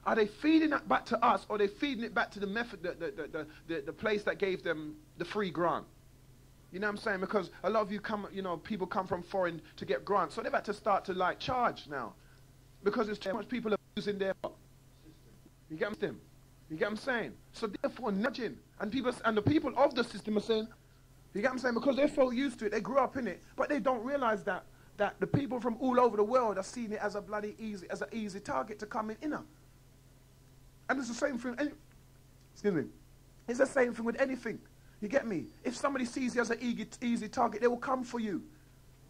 Are they feeding that back to us, or are they feeding it back to the method, the place that gave them the free grant? You know what I'm saying? Because a lot of people come from foreign to get grants, so they've had to start to charge now, because there's too much people using their system. You get what I'm saying? So therefore, nudging, and the people of the system are saying, you get what I'm saying? Because they're so used to it, they grew up in it, but they don't realize that the people from all over the world are seeing it as an easy target to come in. And it's the same thing. Excuse me. It's the same thing with anything. You get me? If somebody sees you as an easy target, they will come for you.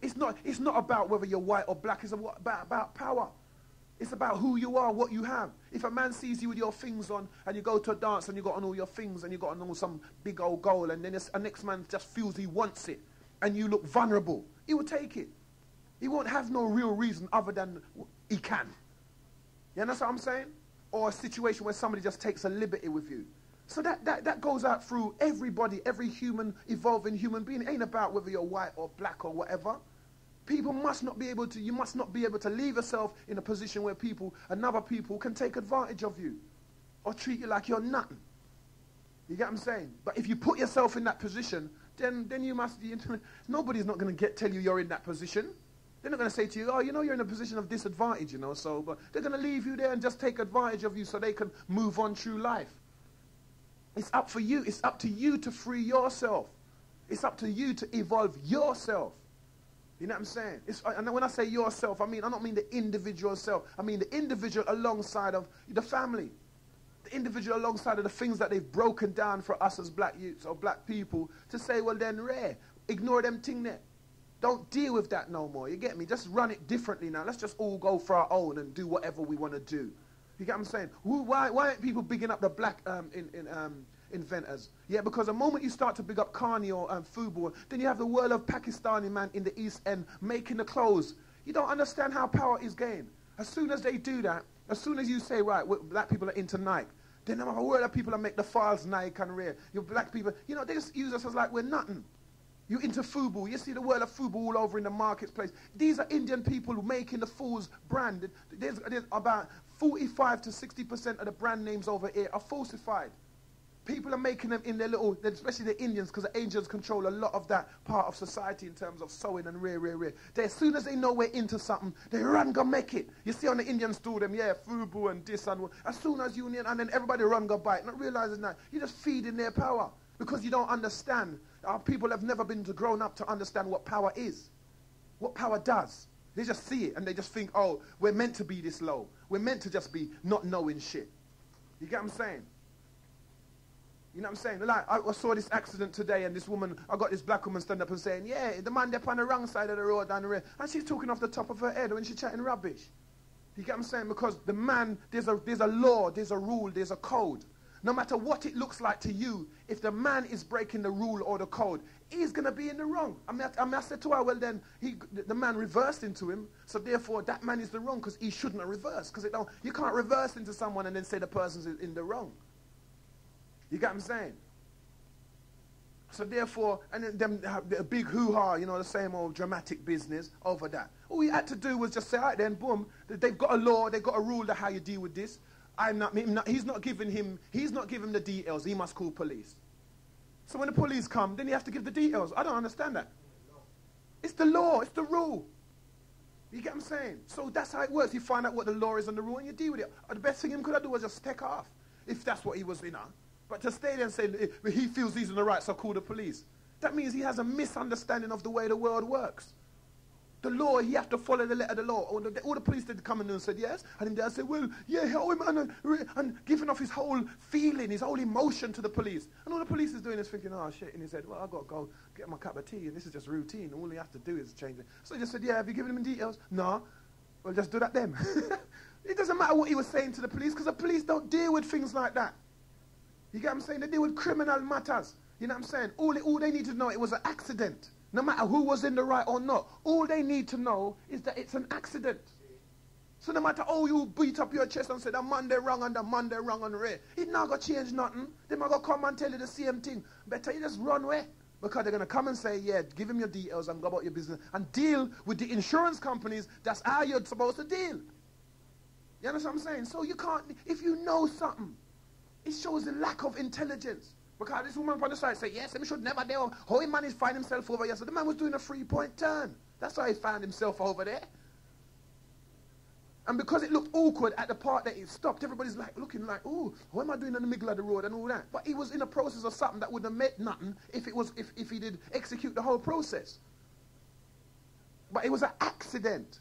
It's not about whether you're white or black. It's about power. It's about who you are, what you have. If a man sees you with your things on, and you go to a dance and you got on all your things, and you got on all some big old goal, and then a next man just feels he wants it, and you look vulnerable, he will take it. He won't have no real reason other than he can. You understand what I'm saying? Or a situation where somebody just takes a liberty with you. So that goes out through everybody, every evolving human being. It ain't about whether you're white or black or whatever. You must not be able to leave yourself in a position where another people can take advantage of you or treat you like you're nothing. You get what I'm saying? But if you put yourself in that position, then you must, nobody's not going to tell you you're in that position. They're not going to say to you, oh, you're in a position of disadvantage, but they're going to leave you there and just take advantage of you so they can move on through life. It's up for you. It's up to you to free yourself. It's up to you to evolve yourself. You know what I'm saying? And when I say yourself, I don't mean the individual self. I mean the individual alongside of the family. The individual alongside of the things that they've broken down for us as black youths or black people to say, well then, ignore them thing there. Don't deal with that no more. You get me? Just run it differently now. Let's just all go for our own and do whatever we want to do. You get what I'm saying? Why aren't people bigging up the black inventors? Yeah, because the moment you start to big up Carney or Fubu, then you have the world of Pakistani man in the East End making the clothes. You don't understand how power is gained. As soon as they do that, as soon as you say, right, black people are into Nike, then there are a world of people that make the files Nike and rare. Your black people, they just use us as like we're nothing. You into FUBU. You see the word of FUBU all over in the marketplace. These are Indian people who making the Fool's brand. There's about 45 to 60% of the brand names over here are falsified. People are making them in their little, especially the Indians, because the Indians control a lot of that part of society in terms of sewing and rare. As soon as they know we're into something, they run go make it. You see on the Indian store them, yeah, FUBU and this and what. As soon as union, and then everybody run go buy it, not realizing that you're just feeding their power because you don't understand. Our people have never been grown up to understand what power is, what power does. They just see it and they just think, oh, we're meant to be this low. We're meant to just be not knowing shit. You get what I'm saying? You know what I'm saying? Like, I saw this accident today and this woman, I got this black woman stand up and saying, yeah, the man there on the wrong side of the road down the road. And she's talking off the top of her head when she's chatting rubbish. You get what I'm saying? Because the man, there's a law, there's a rule, there's a code. No matter what it looks like to you, if the man is breaking the rule or the code, he's going to be in the wrong. I said to her, well then, the man reversed into him, so therefore that man is the wrong because he shouldn't have reversed. Because you can't reverse into someone and then say the person's in the wrong. You get what I'm saying? So therefore, and then them have a big hoo-ha, you know, the same old dramatic business over that. All we had to do was just say, all right then, boom, they've got a law, they've got a rule to how you deal with this. He's not giving him the details, he must call police. So when the police come, then he has to give the details. I don't understand that. It's the law, it's the rule. You get what I'm saying? So that's how it works. You find out what the law is and the rule and you deal with it. The best thing him could have done was just take off, if that's what he was, you know. But to stay there and say, he feels he's in the right, so call the police. That means he has a misunderstanding of the way the world works. The law, he has to follow the letter of the law. All the police did come in and said yes. And then they said, well, yeah, help him. And giving off his whole feeling, his whole emotion to the police. And all the police is doing is thinking, oh, shit. And he said, well, I've got to go get my cup of tea. And this is just routine. And all he has to do is change it. So he just said, yeah, have you given him details? No. Well, just do that then. It doesn't matter what he was saying to the police because the police don't deal with things like that. You get what I'm saying? They deal with criminal matters. You know what I'm saying? All they need to know, it was an accident. No matter who was in the right or not. All they need to know is that it's an accident. So no matter how you beat up your chest and say the man they wrong and the man they wrong and right, it not going to change nothing. They might go come and tell you the same thing. Better you just run away. Because they're going to come and say, yeah, give him your details and go about your business. And deal with the insurance companies. That's how you're supposed to deal. You understand what I'm saying? So you can't, if you know something, it shows the lack of intelligence. Because this woman on the side said, yes, he should never do. How he managed to find himself over here. So the man was doing a 3-point turn. That's why he found himself over there. And because it looked awkward at the part that it stopped, everybody's like looking like, oh, what am I doing in the middle of the road and all that? But he was in a process of something that wouldn't have meant nothing if he did execute the whole process. But it was an accident.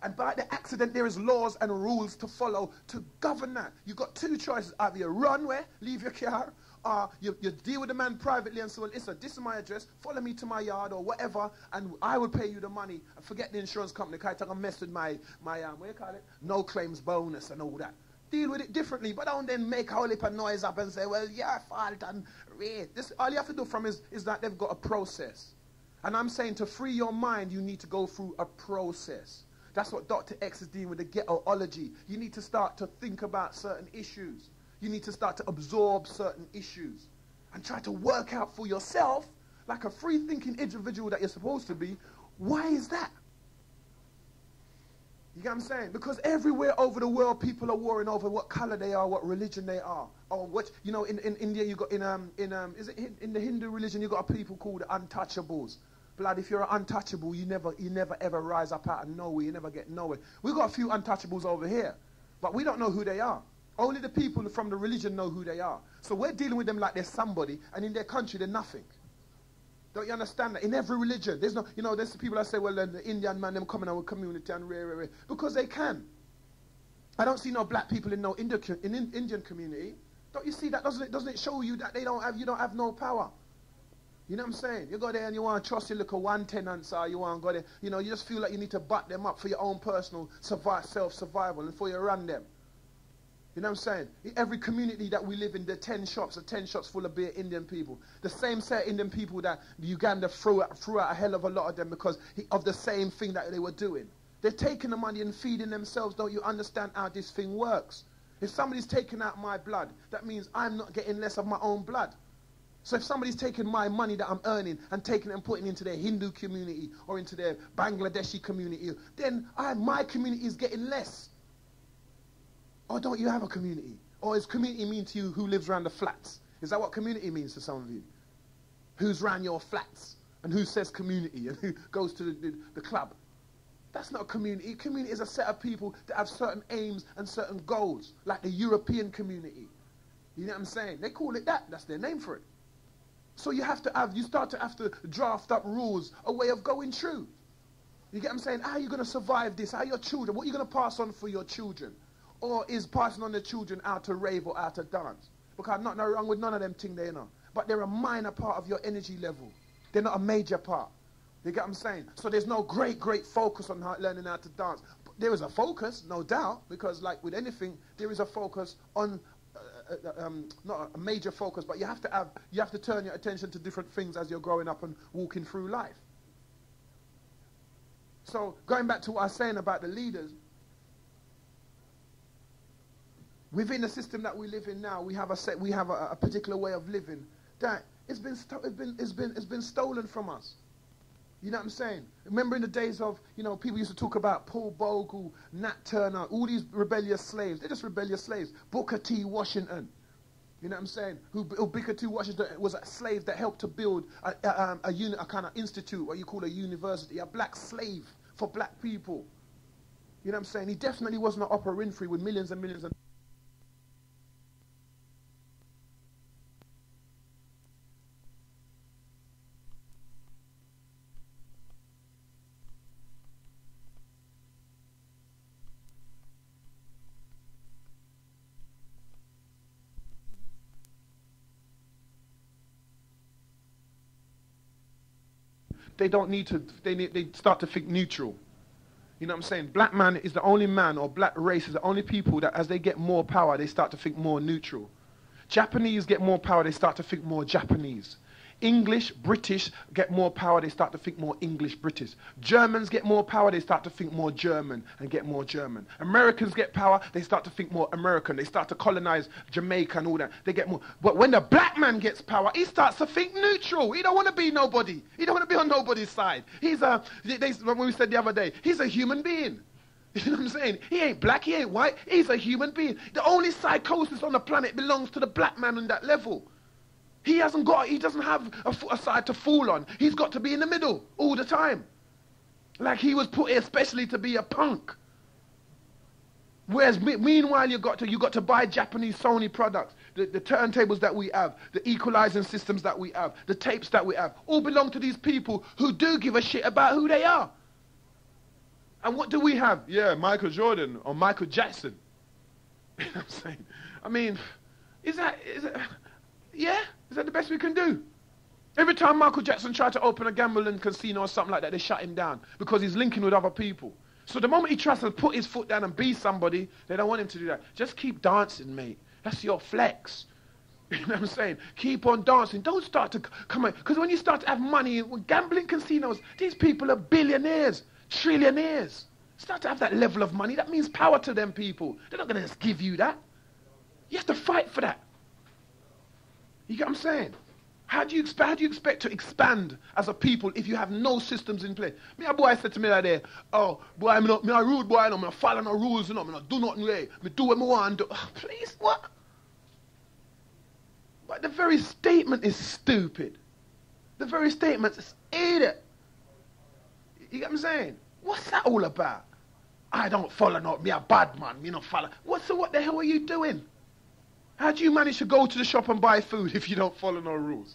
And by the accident, there is laws and rules to follow to govern that. You've got two choices. Either you run away, leave your car, or you deal with the man privately and say, well, listen, this is my address, follow me to my yard or whatever, and I will pay you the money. Forget the insurance company, because I mess with my what do you call it? No claims bonus and all that. Deal with it differently, but don't then make a whole heap of noise up and say, well, yeah, fault and rate. This, all you have to do from is that they've got a process. And I'm saying to free your mind, you need to go through a process. That's what Doctah X is doing with the Ghetto-ology. You need to start to think about certain issues. You need to start to absorb certain issues and try to work out for yourself, like a free-thinking individual that you're supposed to be, why is that? You get what I'm saying? Because everywhere over the world, people are warring over what color they are, what religion they are. Or what, you know, in India, you got in the Hindu religion, you got a people called the untouchables. Blood, if you're untouchable, you never ever rise up out of nowhere. You never get nowhere. We've got a few untouchables over here, but we don't know who they are. Only the people from the religion know who they are. So we're dealing with them like they're somebody, and in their country they're nothing. Don't you understand that? In every religion, there's no, you know, there's people that say, well, then the Indian man, them coming out with community and rare, because they can. I don't see no black people in no Indian community. Don't you see that? Doesn't it show you that you don't have no power? You know what I'm saying? You go there and you want to trust your little one tenants, or you want to go there, you know, you just feel like you need to butt them up for your own personal self-survival and for you run them. You know what I'm saying? In every community that we live in, there are 10 shops full of bare Indian people. The same set of Indian people that Uganda threw out a hell of a lot of them because of the same thing that they were doing. They're taking the money and feeding themselves. Don't you understand how this thing works? If somebody's taking out my blood, that means I'm not getting less of my own blood. So if somebody's taking my money that I'm earning and taking it and putting it into their Hindu community or into their Bangladeshi community, then my community is getting less. Or don't you have a community? Or does community mean to you who lives around the flats? Is that what community means to some of you? Who's around your flats? And who says community? And who goes to the club? That's not a community. Community is a set of people that have certain aims and certain goals, like the European community. You know what I'm saying? They call it that. That's their name for it. So you start to have to draft up rules, a way of going through. You get what I'm saying? How are you going to survive this? How are your children? What are you going to pass on for your children? Or is passing on the children how to rave or how to dance? Because nothing wrong with none of them things there, you know. But they're a minor part of your energy level. They're not a major part. You get what I'm saying? So there's no great focus on learning how to dance. But there is a focus, no doubt, because like with anything, there is a focus on not a major focus, but you have to turn your attention to different things as you're growing up and walking through life. So going back to what I was saying about the leaders, within the system that we live in now, we have a particular way of living that it's been stolen from us. You know what I'm saying? Remember in the days of, people used to talk about Paul Bogle, Nat Turner, all these rebellious slaves. They're just rebellious slaves. Booker T. Washington. You know what I'm saying? Booker T. Washington was a slave that helped to build a kind of institute, what you call a university, a black slave for black people. You know what I'm saying? He definitely wasn't an Oprah Winfrey with millions and millions of they start to think neutral. You know what I'm saying? Black man is the only man, or black race is the only people that as they get more power, they start to think more neutral. Japanese get more power, they start to think more Japanese. English, British get more power, they start to think more English, British. Germans get more power, they start to think more German and get more German. Americans get power, they start to think more American. They start to colonize Jamaica and all that. They get more. But when the black man gets power, he starts to think neutral. He don't want to be nobody. He don't want to be on nobody's side. When we said the other day, he's a human being. You know what I'm saying? He ain't black, he ain't white, he's a human being. The only psychosis on the planet belongs to the black man on that level. He doesn't have a side to fall on. He's got to be in the middle all the time. Like he was put here especially to be a punk. Whereas meanwhile you got to buy Japanese Sony products, the turntables that we have, the equalizing systems that we have, the tapes that we have, all belong to these people who do give a shit about who they are. And what do we have? Yeah, Michael Jordan or Michael Jackson. You know what I'm saying? I mean, is that the best we can do? Every time Michael Jackson tried to open a gambling casino or something like that, they shut him down because he's linking with other people. So the moment he tries to put his foot down and be somebody, they don't want him to do that. Just keep dancing, mate. That's your flex. You know what I'm saying? Keep on dancing. Don't start to come on. Because when you start to have money, gambling casinos, these people are billionaires, trillionaires. Start to have that level of money. That means power to them people. They're not going to just give you that. You have to fight for that. You get what I'm saying? How do you expect to expand as a people if you have no systems in place? Me a boy said to me like that, oh, boy, me a rude boy, I'm not follow no rules, you know, me not do nothing way. Me do what me want to do. Oh, please, what? But the very statement is stupid. The very statement is idiot. You get what I'm saying? What's that all about? I don't follow no, me a bad man, me not follow. What the hell are you doing? How do you manage to go to the shop and buy food if you don't follow no rules?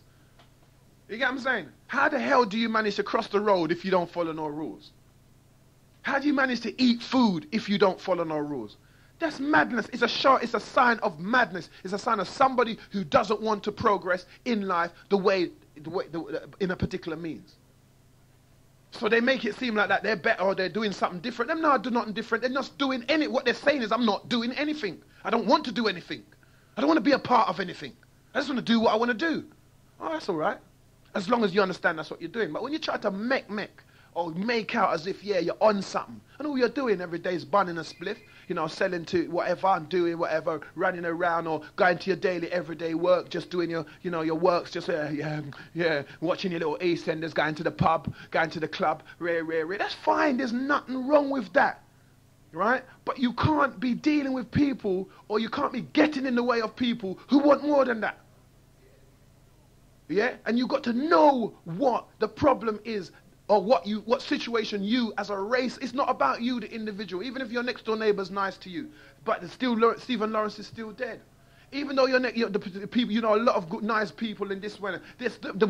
You get what I'm saying? How the hell do you manage to cross the road if you don't follow no rules? How do you manage to eat food if you don't follow no rules? That's madness. It's a sign of madness. It's a sign of somebody who doesn't want to progress in life in a particular means. So they make it seem like that they're better or they're doing something different. They're not doing nothing different. They're not doing what they're saying is I'm not doing anything. I don't want to do anything. I don't want to be a part of anything. I just want to do what I want to do. Oh, that's all right. As long as you understand that's what you're doing. But when you try to make or make out as if, yeah, you're on something. And all you're doing every day is bunning a spliff, you know, selling to whatever and doing whatever, running around or going to your daily, everyday work, just doing your, you know, your works, just, watching your little EastEnders, going to the pub, going to the club, That's fine, there's nothing wrong with that, right? But you can't be dealing with people, or you can't be getting in the way of people who want more than that. Yeah? And you've got to know what the problem is, or what situation you as a race. It's not about you, the individual, even if your next door neighbor's nice to you, but Stephen Lawrence is still dead. Even though the people, you know, a lot of good, nice people in this way,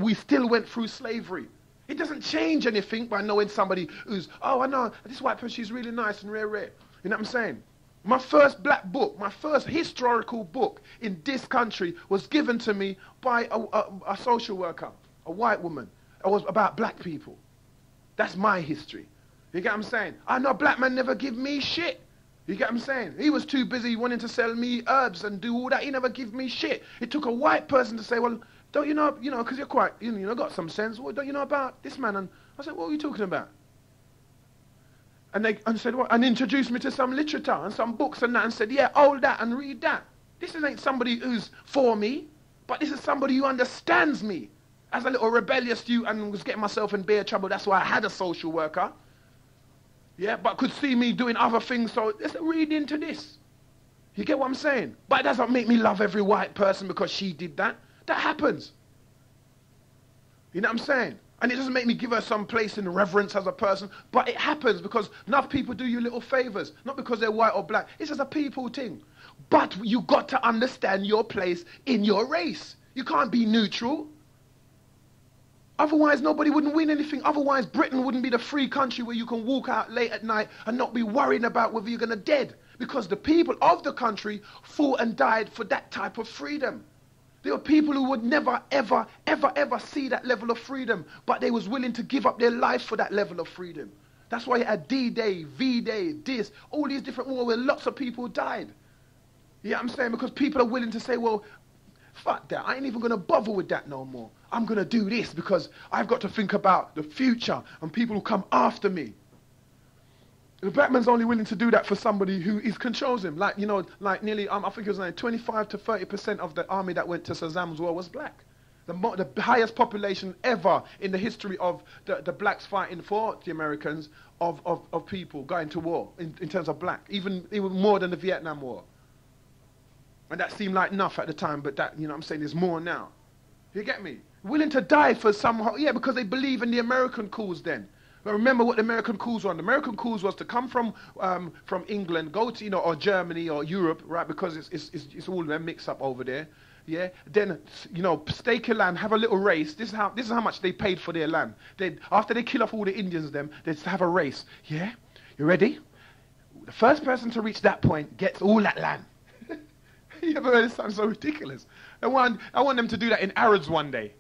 we still went through slavery. It doesn't change anything by knowing somebody who's, oh, I know, this white person, she's really nice and rare. You know what I'm saying? My first black book, my first historical book in this country was given to me by a social worker, a white woman. It was about black people. That's my history. You get what I'm saying? I know black man never give me shit. You get what I'm saying? He was too busy wanting to sell me herbs and do all that. He never give me shit. It took a white person to say, well, don't you know, because you're quite, you know, got some sense. Well, don't you know about this man? And I said, what are you talking about? And they said, what? And introduced me to some literature and some books and that, and said, yeah, hold that and read that. This ain't somebody who's for me, but this is somebody who understands me. As a little rebellious youth and was getting myself in bare trouble, that's why I had a social worker. Yeah, but could see me doing other things, so let's read into this. You get what I'm saying? But it doesn't make me love every white person because she did that. That happens. You know what I'm saying? And it doesn't make me give her some place in reverence as a person, but it happens because enough people do you little favors, not because they're white or black. It's just a people thing. But you got to understand your place in your race. You can't be neutral. Otherwise, nobody wouldn't win anything. Otherwise, Britain wouldn't be the free country where you can walk out late at night and not be worrying about whether you're going to dead. Because the people of the country fought and died for that type of freedom. There were people who would never, ever, ever, ever see that level of freedom, but they was willing to give up their life for that level of freedom. That's why you had D-Day, V-Day, this, all these different wars where lots of people died. You know what I'm saying? Because people are willing to say, well, fuck that, I ain't even going to bother with that no more. I'm going to do this because I've got to think about the future and people who come after me. The black man's only willing to do that for somebody who controls him. Like, you know, like nearly, I think it was like 25 to 30% of the army that went to Saddam's war was black. The highest population ever in the history of the blacks fighting for the Americans of people going to war in terms of black. Even more than the Vietnam War. And that seemed like enough at the time, but that, you know what I'm saying, there's more now. You get me? Willing to die for some, yeah, because they believe in the American cause then. But remember what the American cause was. The American cause was to come from England, go to, you know, or Germany or Europe, right? Because it's all them mixed up over there. Yeah. Then, you know, stake your land, have a little race. This is how much they paid for their land. After they kill off all the Indians, they'd have a race. Yeah. You ready? The first person to reach that point gets all that land. You ever heard it sound so ridiculous? I want them to do that in Arabs one day.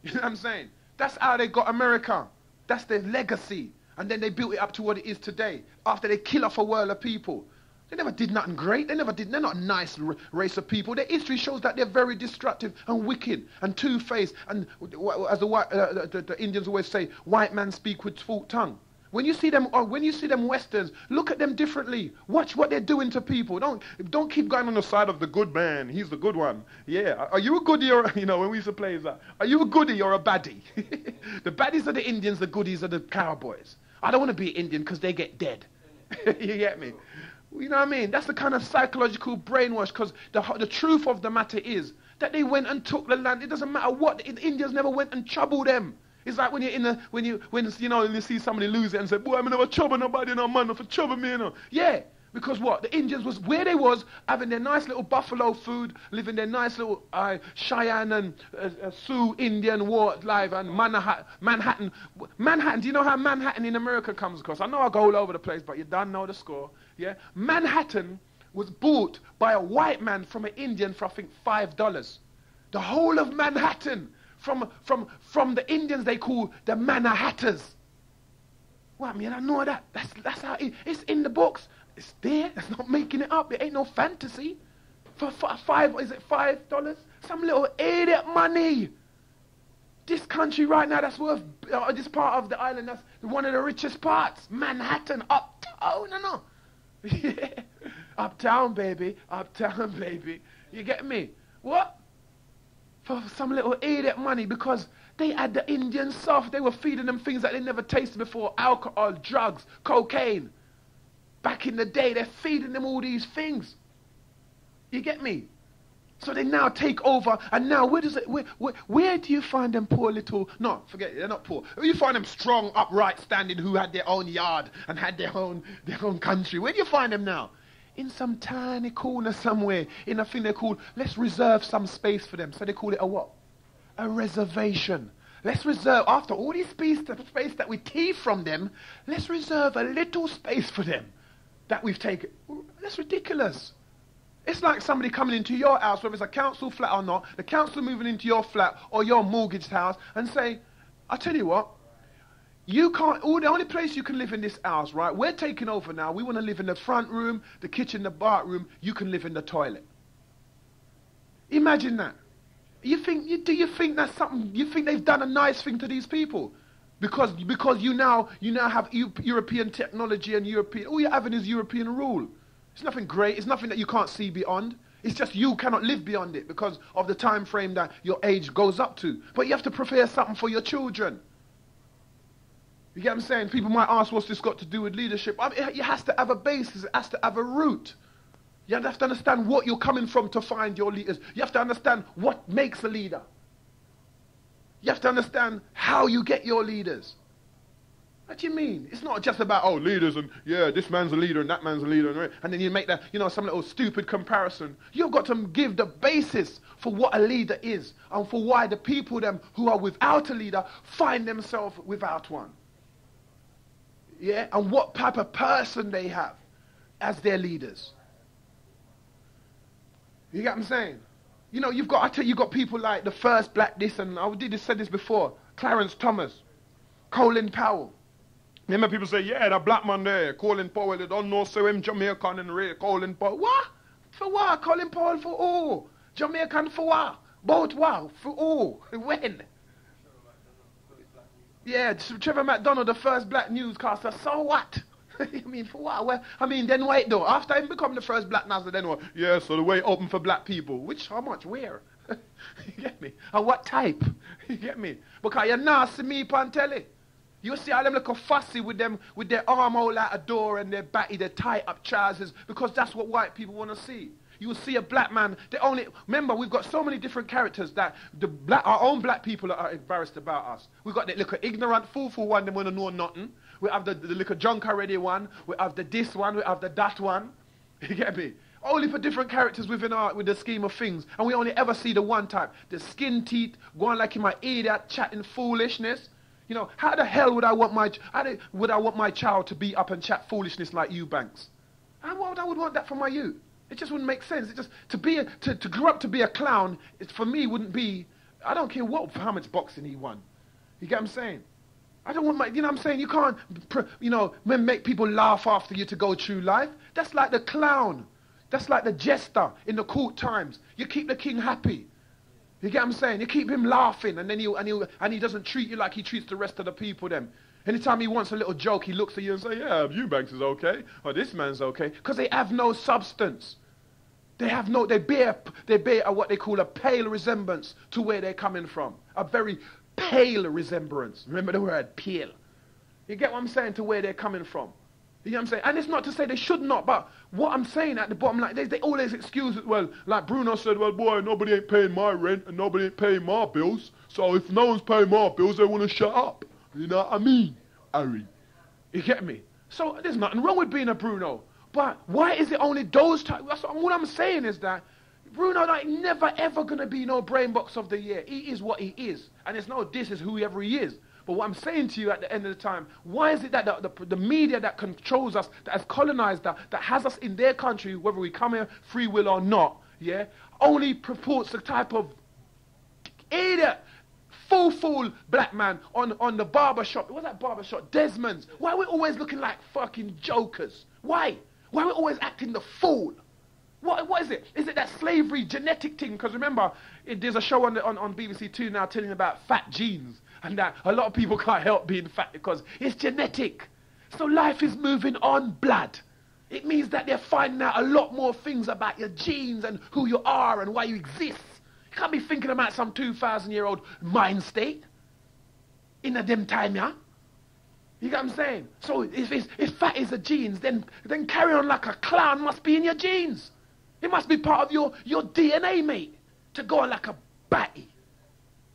You know what I'm saying? That's how they got America. That's their legacy. And then they built it up to what it is today. After they kill off a world of people. They never did nothing great. They're not a nice race of people. Their history shows that they're very destructive and wicked and two-faced. And as the Indians always say, white man speak with forked tongue. When you see them Westerns, look at them differently. Watch what they're doing to people. Don't keep going on the side of the good man. He's the good one. Yeah. Are you a goodie or, you know, when we used to play that? Are you a goodie or a baddie? The baddies are the Indians, the goodies are the cowboys. I don't want to be Indian because they get dead. You get me? You know what I mean? That's the kind of psychological brainwash, because the truth of the matter is that they went and took the land. It doesn't matter what. The Indians never went and troubled them. It's like when you see somebody lose it and say, boy, I'm never trouble nobody, no man, for trouble me, you know. Yeah, because what? The Indians was where they was, having their nice little buffalo food, living their nice little Cheyenne and Sioux Indian war life, and Manhattan. Do you know how Manhattan in America comes across? I know I go all over the place, but you don't know the score. Yeah, Manhattan was bought by a white man from an Indian for, I think, $5. The whole of Manhattan. From the Indians they call the Mannahattans. Well, I mean, I know that. That's how it's in the books. It's there. That's not making it up. It ain't no fantasy. For $5, is it $5? Some little idiot money. This country right now, that's worth, this part of the island, that's one of the richest parts. Manhattan, uptown, no. Yeah. Uptown, baby. Uptown, baby. You get me? What? For some little idiot money, because they had the Indian soft. They were feeding them things that they never tasted before. Alcohol, drugs, cocaine. Back in the day, they're feeding them all these things. You get me? So they now take over, and now where do you find them poor little, no, forget it, they're not poor. You find them strong, upright, standing, who had their own yard and had their own country. Where do you find them now? In some tiny corner somewhere, in a thing they call, let's reserve some space for them. So they call it a what? A reservation. Let's reserve, after all this space that we thieve from them, let's reserve a little space for them that we've taken. That's ridiculous. It's like somebody coming into your house, whether it's a council flat or not, the council moving into your flat or your mortgaged house and say, I tell you what, you can't, the only place you can live in this house, right? We're taking over now. We want to live in the front room, the kitchen, the bathroom. You can live in the toilet. Imagine that. Do you think that's something, you think they've done a nice thing to these people? Because you now have European technology and all you're having is European rule. It's nothing great. It's nothing that you can't see beyond. It's just you cannot live beyond it because of the time frame that your age goes up to. But you have to prepare something for your children. You get what I'm saying? People might ask, what's this got to do with leadership? I mean, it has to have a basis. It has to have a root. You have to understand what you're coming from to find your leaders. You have to understand what makes a leader. You have to understand how you get your leaders. What do you mean? It's not just about, oh, leaders and, yeah, this man's a leader and that man's a leader. And then you make that, some little stupid comparison. You've got to give the basis for what a leader is and for why the people who are without a leader find themselves without one. Yeah? And what type of person they have as their leaders. You get what I'm saying? You've got people like the first black this, and said this before, Clarence Thomas, Colin Powell. Remember people say, yeah, that black man there, Colin Powell, they don't know, so him Jamaican and Ray, Colin Powell. What? For what? Colin Powell for who? Jamaican for what? Both what? For who? When? Yeah, Trevor McDonald, the first black newscaster, so what? I mean, for what? Well, then wait though. After him become the first black newscaster, then what? Yeah, so the way open for black people. Which, how much, where? You get me? And what type? You get me? Because you're not see me on telly. You see all them look fussy with their arm all out a door and their batty, their tight up trousers, because that's what white people want to see. You will see a black man, remember we've got so many different characters that our own black people are embarrassed about us. We've got the little ignorant, foolful one, they want to know nothing. We have the little drunk already one, we have the this one, we have the that one. You get me? Only for different characters with the scheme of things, and we only ever see the one type. The skin teeth, going like him an idiot, chatting foolishness. How the hell would I want my child to be up and chat foolishness like you, Banks? I would want that for my youth. It just wouldn't make sense. It just to grow up to be a clown, for me wouldn't be. I don't care how much boxing he won. You get what I'm saying? I don't want what I'm saying? You can't, make people laugh after you to go through life. That's like the clown. That's like the jester in the court times. You keep the king happy. You get what I'm saying? You keep him laughing, and then he doesn't treat you like he treats the rest of the people. Them. Anytime he wants a little joke, he looks at you and says, "Yeah, Eubanks is okay, or this man's okay," because they have no substance. They bear what they call a pale resemblance to where they're coming from. A very pale resemblance. Remember the word pale. You get what I'm saying? To where they're coming from. You know what I'm saying? And it's not to say they should not, but what I'm saying at the bottom, like they always excuse it. Well, like Bruno said, well, boy, nobody ain't paying my rent and nobody ain't paying my bills. So if no one's paying my bills, they want to shut up. You know what I mean? Harry. You get me? So there's nothing wrong with being a Bruno. But why is it only those types? What I'm saying is that Bruno like never ever going to be no brain box of the year. He is what he is. And it's no this is whoever he is. But what I'm saying to you at the end of the time, why is it that the media that controls us, that has colonized us, that has us in their country, whether we come here free will or not, yeah, only purports the type of idiot, fool black man on the barber shop. What's that barber shop? Desmond's. Why are we always looking like fucking jokers? Why? Why are we always acting the fool? What is it? Is it that slavery genetic thing? Because remember, there's a show on BBC Two now telling about fat genes, and that a lot of people can't help being fat because it's genetic. So life is moving on, blood. It means that they're finding out a lot more things about your genes and who you are and why you exist. You can't be thinking about some 2,000-year-old mind state in a them time, yeah? You get what I'm saying? So if fat is the genes, then carry on like a clown must be in your genes. It must be part of your DNA, mate, to go on like a batty.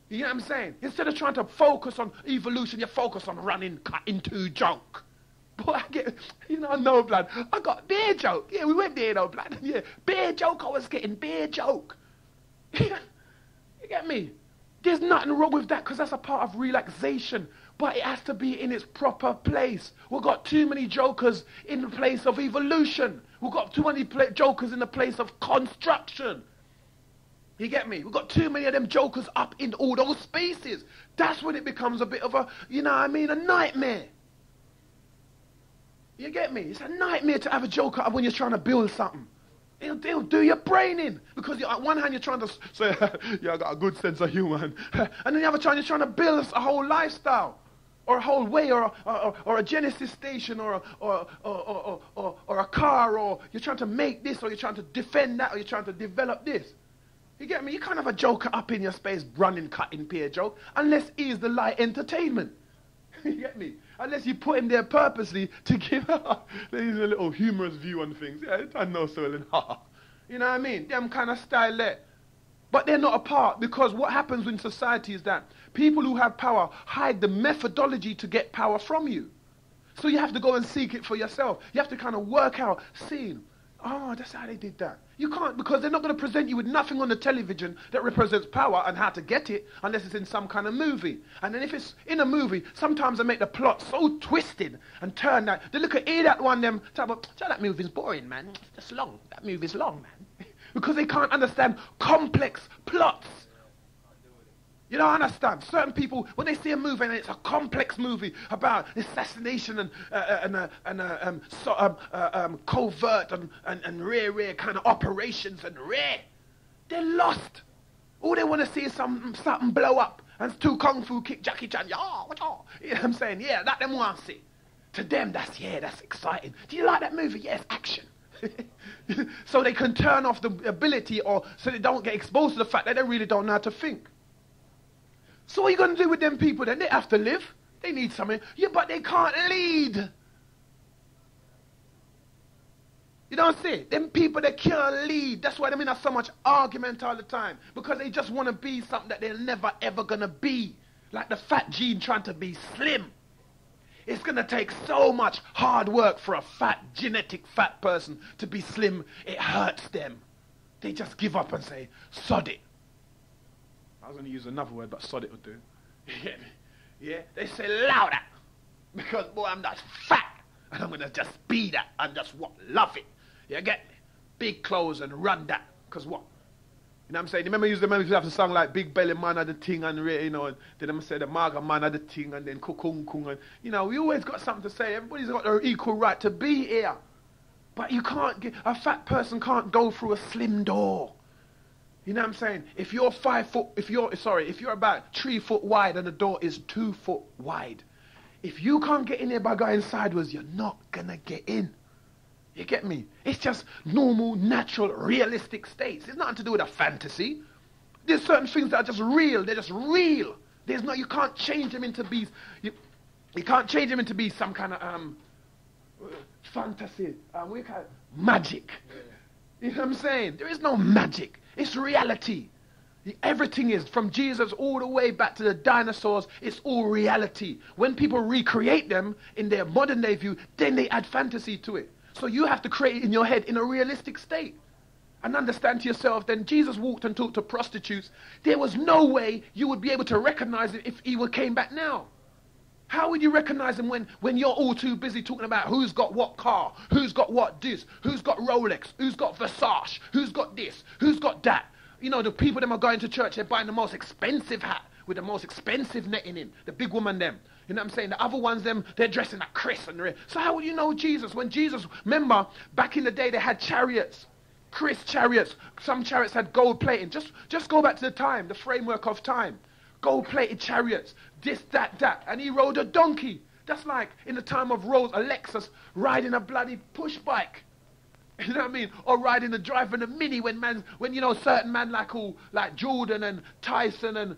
You know what I'm saying? Instead of trying to focus on evolution, you focus on running, cutting to joke. Boy, I get, I know, blood. I got beer joke. Yeah, we went there, though, blood. Yeah, beer joke, I was getting beer joke. You get me? There's nothing wrong with that because that's a part of relaxation. But it has to be in its proper place. We've got too many jokers in the place of evolution. We've got too many jokers in the place of construction. You get me? We've got too many of them jokers up in all those spaces. That's when it becomes a bit of a, a nightmare. You get me? It's a nightmare to have a joker up when you're trying to build something. It'll do your brain in. Because on one hand you're trying to say, yeah, I got a good sense of humor. And then the other time you're trying to build a whole lifestyle. Or a whole way, or a Genesis station, or a car, or you're trying to make this, or you're trying to defend that, or you're trying to develop this. You get me? You can't have a joker up in your space, running, cutting, peer joke, unless he's the light entertainment. You get me? Unless you put him there purposely to give there's a little humorous view on things. Yeah, I know so. You know what I mean? Them kind of style there. But they're not a part, because what happens in society is that people who have power hide the methodology to get power from you. So you have to go and seek it for yourself. You have to kind of work out, seeing, oh, that's how they did that. You can't, because they're not going to present you with nothing on the television that represents power and how to get it, unless it's in some kind of movie. And then if it's in a movie, sometimes they make the plot so twisted and turn that. They look at that one, them, that movie's boring, man. It's long. That movie's long, man. Because they can't understand complex plots. You don't understand. Certain people, when they see a movie and it's a complex movie about assassination and covert and rare kind of operations and they're lost. All they want to see is something blow up and two kung fu kick Jackie Chan. You know what I'm saying? Yeah, that them want to see. To them, that's exciting. Do you like that movie? Yes, action. So they can turn off the ability, or so they don't get exposed to the fact that they really don't know how to think. So what are you going to do with them people then? They have to live. They need something. Yeah, but they can't lead. You don't see? Them people, they can't lead. That's why there's so much argument all the time. Because they just want to be something that they're never ever going to be. Like the fat gene trying to be slim. It's going to take so much hard work for a genetic fat person to be slim. It hurts them. They just give up and say, sod it. I was going to use another word, but sod it would do. Yeah? They say louder. Because, boy, I'm not fat. And I'm going to just be that and just love it. You get me? Big clothes and run that. Because what? You know what I'm saying? Remember, you have the song like Big Belly Man of the Ting and and then I'm say the Maga Man of the Ting and then Kukung Kung and we always got something to say. Everybody's got their equal right to be here. But you can't a fat person can't go through a slim door. You know what I'm saying? If you're if you're about 3 foot wide and the door is 2 foot wide, if you can't get in there by going sideways, you're not gonna get in. You get me? It's just normal, natural, realistic states. It's nothing to do with a fantasy. There's certain things that are just real. They're just real. You can't change them into bees. You can't change them into bees some kind of fantasy. We call it magic. You know what I'm saying? There is no magic. It's reality. Everything is, from Jesus all the way back to the dinosaurs, it's all reality. When people recreate them in their modern day view, then they add fantasy to it. So you have to create it in your head in a realistic state. And understand to yourself, then Jesus walked and talked to prostitutes. There was no way you would be able to recognize it if he came back now. How would you recognize him when you're all too busy talking about who's got what car, who's got what this, who's got Rolex, who's got Versace, who's got this, who's got that? The people that are going to church, they're buying the most expensive hat with the most expensive netting in. The big woman them. You know what I'm saying? The other ones, they're dressing like Chris and Ray. So how would you know Jesus? When Jesus, remember, back in the day, they had chariots. Chris chariots. Some chariots had gold plating. Just go back to the time, the framework of time. Gold-plated chariots, this, that. And he rode a donkey. That's like in the time of Rose, Alexis riding a bloody push bike. You know what I mean? Or driving a mini when certain man like Jordan and Tyson and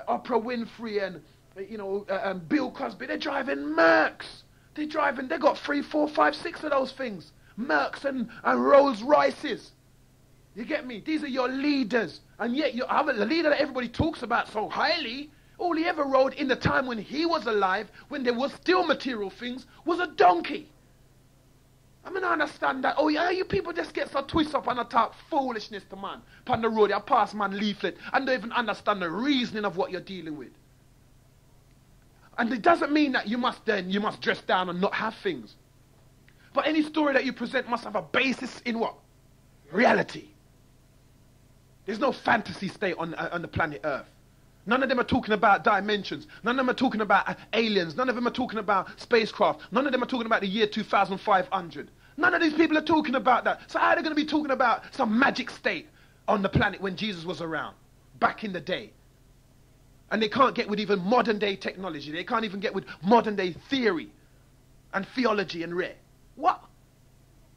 Oprah Winfrey and Bill Cosby, they're driving Mercs. They got 3, 4, 5, 6 of those things. Mercs and Rolls Royces. You get me? These are your leaders. And yet the leader that everybody talks about so highly, all he ever rode in the time when he was alive, when there was still material things, was a donkey. I mean, I understand that. Oh, yeah, you people just get so twisted up and talk foolishness to man. Upon the road, I pass man leaflet and don't even understand the reasoning of what you're dealing with. And it doesn't mean that you must dress down and not have things. But any story that you present must have a basis in what? Reality. There's no fantasy state on the planet Earth. None of them are talking about dimensions. None of them are talking about aliens. None of them are talking about spacecraft. None of them are talking about the year 2500. None of these people are talking about that. So how are they going to be talking about some magic state on the planet when Jesus was around, back in the day? And they can't get with even modern day technology. They can't even get with modern day theory and theology and rare. What?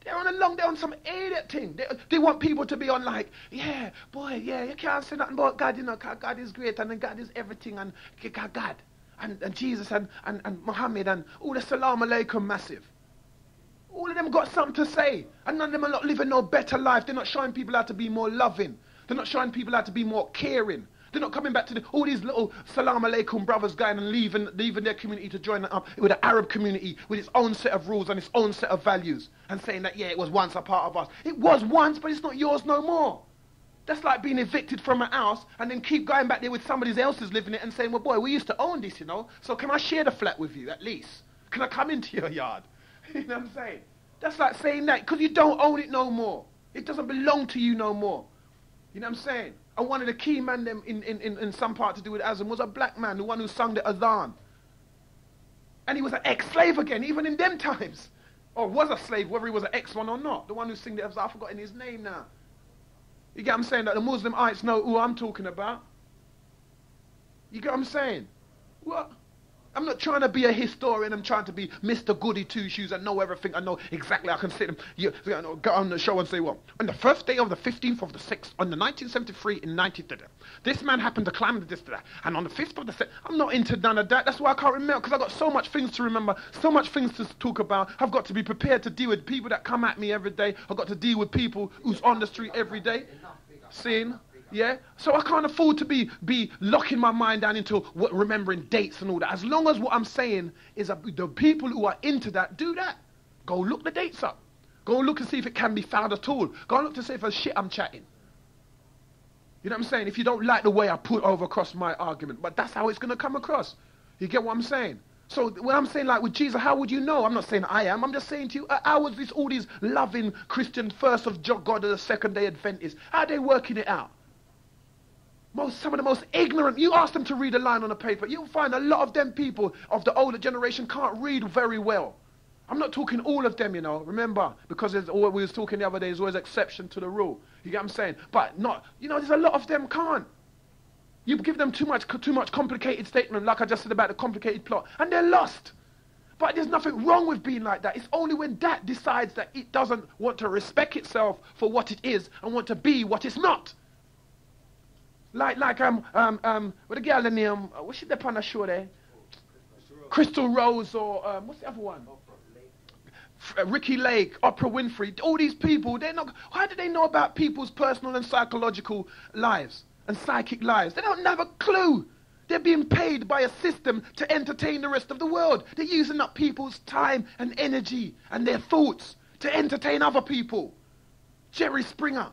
They're on some idiot thing. They want people to be on like, yeah, boy, yeah, you can't say nothing about God, God is great and God is everything and God and Jesus and Muhammad and all the salam alaikum massive. All of them got something to say and none of them are not living no better life. They're not showing people how to be more loving. They're not showing people how to be more caring. They're not coming back to all these little salam alaikum brothers going and leaving their community to join up with the Arab community with its own set of rules and its own set of values and saying that, yeah, it was once a part of us. It was once, but it's not yours no more. That's like being evicted from a house and then keep going back there with somebody else's living it and saying, well, boy, we used to own this, so can I share the flat with you at least? Can I come into your yard? You know what I'm saying? That's like saying that because you don't own it no more. It doesn't belong to you no more. You know what I'm saying? And one of the key men them in some part to do with Azam was a black man, the one who sung the Adhan. And he was an ex-slave again, even in them times. Or was a slave, whether he was an ex-one or not. The one who sang the Adhan, I've forgotten his name now. You get what I'm saying? That the Muslimites know who I'm talking about. You get what I'm saying? What? I'm not trying to be a historian. I'm trying to be Mr. Goody Two-Shoes. I know everything. I know exactly. I can sit and go on the show and say, well, on the first day of the 15th of the 6th, on the 1973 in 90, this man happened to climb this, and on the 5th of the 6th, I'm not into none of that. That's why I can't remember, because I've got so much things to remember, so much things to talk about. I've got to be prepared to deal with people that come at me every day. I've got to deal with people who's on the street every day. Seeing? Yeah, so I can't afford to be locking my mind down into remembering dates and all that. As long as what I'm saying is that the people who are into that, do that. Go look the dates up. Go look and see if it can be found at all. Go look to see if there's shit I'm chatting. You know what I'm saying? If you don't like the way I put over across my argument, but that's how it's going to come across. You get what I'm saying? So when I'm saying like with Jesus, how would you know? I'm not saying I am. I'm just saying to you, how was this all these loving Christian first of God or the second day Adventists? How are they working it out? Some of the most ignorant, you ask them to read a line on a paper, you'll find a lot of them people of the older generation can't read very well. I'm not talking all of them, remember, because we was talking the other day, there's always exception to the rule. You get what I'm saying? But not, there's a lot of them can't. You give them too much complicated statement, like I just said about the complicated plot, and they're lost. But there's nothing wrong with being like that. It's only when that decides that it doesn't want to respect itself for what it is and want to be what it's not. Like with the girl in the what's she up on the show there? Crystal Rose or what's the other one? Ricky Lake, Oprah Winfrey. All these people, how do they know about people's personal and psychological lives and psychic lives? They don't have a clue. They're being paid by a system to entertain the rest of the world. They're using up people's time and energy and their thoughts to entertain other people. Jerry Springer.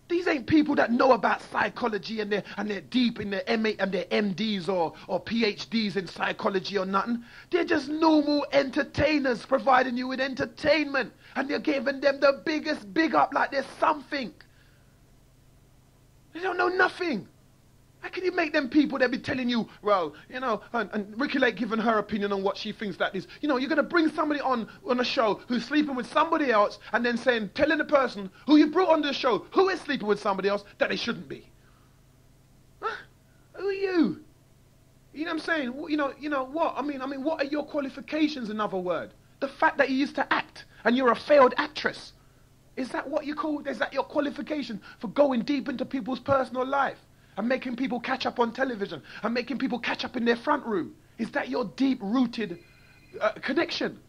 These ain't people that know about psychology and they're deep in their MA and their MDs or PhDs in psychology or nothing. They're just normal entertainers providing you with entertainment. And they're giving them the biggest big up like there's something. They don't know nothing. How can you make them people that be telling you, well, you know, and Ricky Lake giving her opinion on what she thinks that is. You know, you're going to bring somebody on a show who's sleeping with somebody else and then telling the person who you brought on the show who is sleeping with somebody else that they shouldn't be. Huh? Who are you? You know what I'm saying? You know what? I mean, what are your qualifications, in other words? The fact that you used to act and you're a failed actress. Is that what you call, is that your qualification for going deep into people's personal life? And making people catch up on television, and making people catch up in their front room. Is that your deep-rooted connection?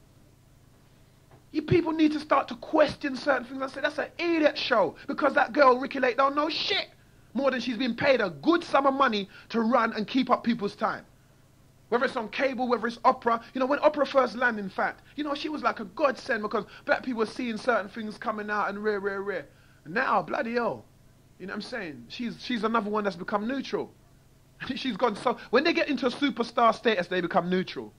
You people need to start to question certain things and say, that's an idiot show, because that girl, Ricky Lake, don't know shit more than she's been paid a good sum of money to run and keep up people's time. Whether it's on cable, whether it's opera. You know, when opera first landed, in fact, you know, she was like a godsend because black people were seeing certain things coming out and rare. Now, bloody hell. You know what I'm saying? She's another one that's become neutral. She's gone so... When they get into a superstar status, they become neutral.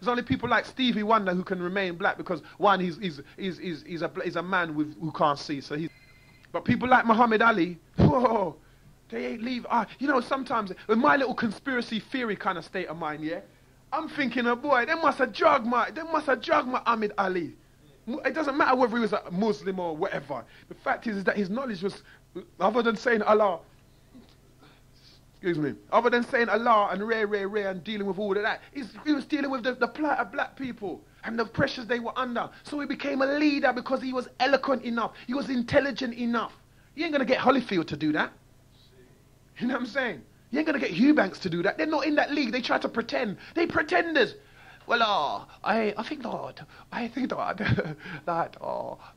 There's only people like Stevie Wonder who can remain black because, one, he's a man who can't see. So he's... But people like Muhammad Ali, whoa, they ain't leave... you know, sometimes, with my little conspiracy theory kind of state of mind, yeah? I'm thinking, oh boy, they must have drugged Muhammad Ali. It doesn't matter whether he was a Muslim or whatever. The fact is that his knowledge was... Other than saying Allah, other than saying Allah and rare and dealing with all of that, he was dealing with the plight of black people and the pressures they were under. So he became a leader because he was eloquent enough. He was intelligent enough. You ain't going to get Holyfield to do that. You know what I'm saying? You ain't going to get Eubanks to do that. They're not in that league. They try to pretend. They pretenders. Well, I think that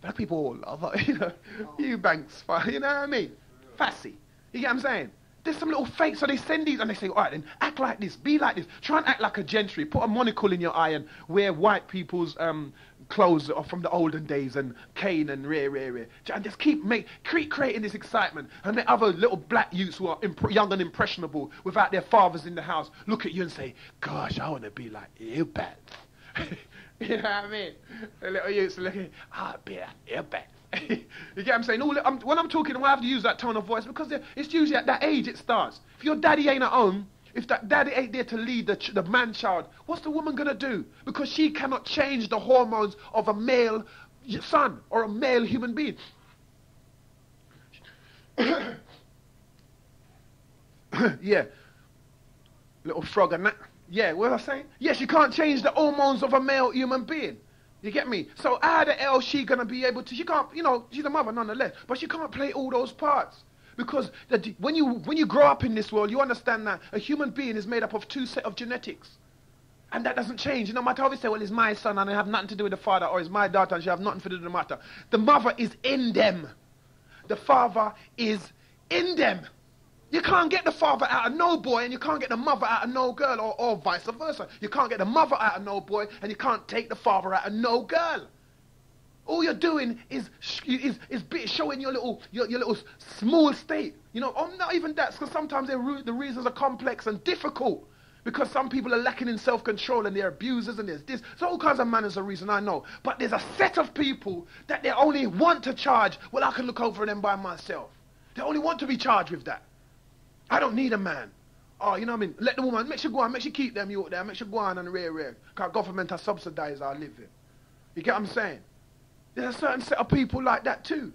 black people love, you know, Eubanks, you know what I mean? Fassy. You get what I'm saying? There's some little fake, so they send these and they say, all right then, act like this, be like this, try and act like a gentry, put a monocle in your eye and wear white people's clothes from the olden days and cane and rare. And just keep creating this excitement and let other little black youths who are young and impressionable without their fathers in the house look at you and say, gosh, I want to be like you, bad. You know what I mean? The little youths looking, I'll be like you, bad. You get what I'm saying? When I'm talking, I have to use that tone of voice because it's usually at that age it starts. If your daddy ain't at home, if that daddy ain't there to lead the man-child, what's the woman going to do? Because she cannot change the hormones of a male son or a male human being. Yeah. Little frog and that. Yeah, what was I saying? Yeah, she can't change the hormones of a male human being. You get me? So how the hell she going to be able to... She can't, you know, she's a mother nonetheless, but she can't play all those parts. Because when you grow up in this world, you understand that a human being is made up of two sets of genetics. And that doesn't change. You know, matter how we say, well, it's my son and I have nothing to do with the father, or it's my daughter and she have nothing to do with the matter. The mother is in them. The father is in them. You can't get the father out of no boy and you can't get the mother out of no girl, or vice versa. You can't get the mother out of no boy and you can't take the father out of no girl. All you're doing is showing your little small state. You know, not even that, because sometimes the reasons are complex and difficult. Because some people are lacking in self-control and they're abusers and there's this. So all kinds of manners of reason, I know. But there's a set of people that they only want to charge, well, I can look over them by myself. They only want to be charged with that. I don't need a man. Oh, you know what I mean? Let the woman, make sure go on, make sure keep them you out there, make sure go on and rare. Because government has subsidized our living. You get what I'm saying? There's a certain set of people like that too.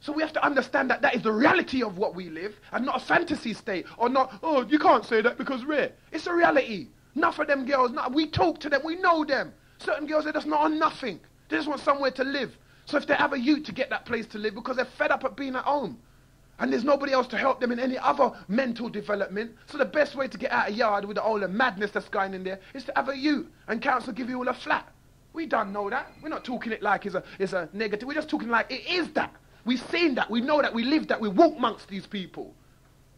So we have to understand that that is the reality of what we live and not a fantasy state. Or not, oh, you can't say that because rare. It's a reality. Enough of them girls, we talk to them, we know them. Certain girls, they're just not on nothing. They just want somewhere to live. So if they have a youth to get that place to live because they're fed up at being at home. And there's nobody else to help them in any other mental development. So the best way to get out of yard with all the madness that's going in there is to have a youth and council give you all a flat. We don't know that. We're not talking it like it's a negative. We're just talking like it is that. We've seen that. We know that. We live that. We walk amongst these people.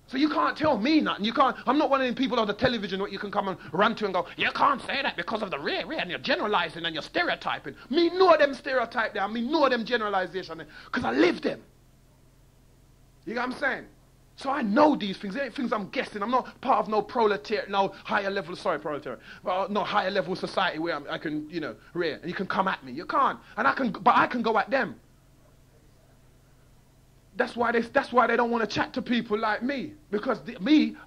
So you can't tell me nothing. You can't. I'm not one of them people on the television what you can come and run to and go, you can't say that because of the rare, and you're generalizing and you're stereotyping. Me know them stereotype there. Me know them generalization there. Because I live them. You know what I'm saying? So I know these things. They ain't things I'm guessing. I'm not part of no proletariat, no higher level, proletariat. Well, no higher level society where I can, you know, and you can come at me. You can't. But I can go at them. That's why they don't want to chat to people like me. Because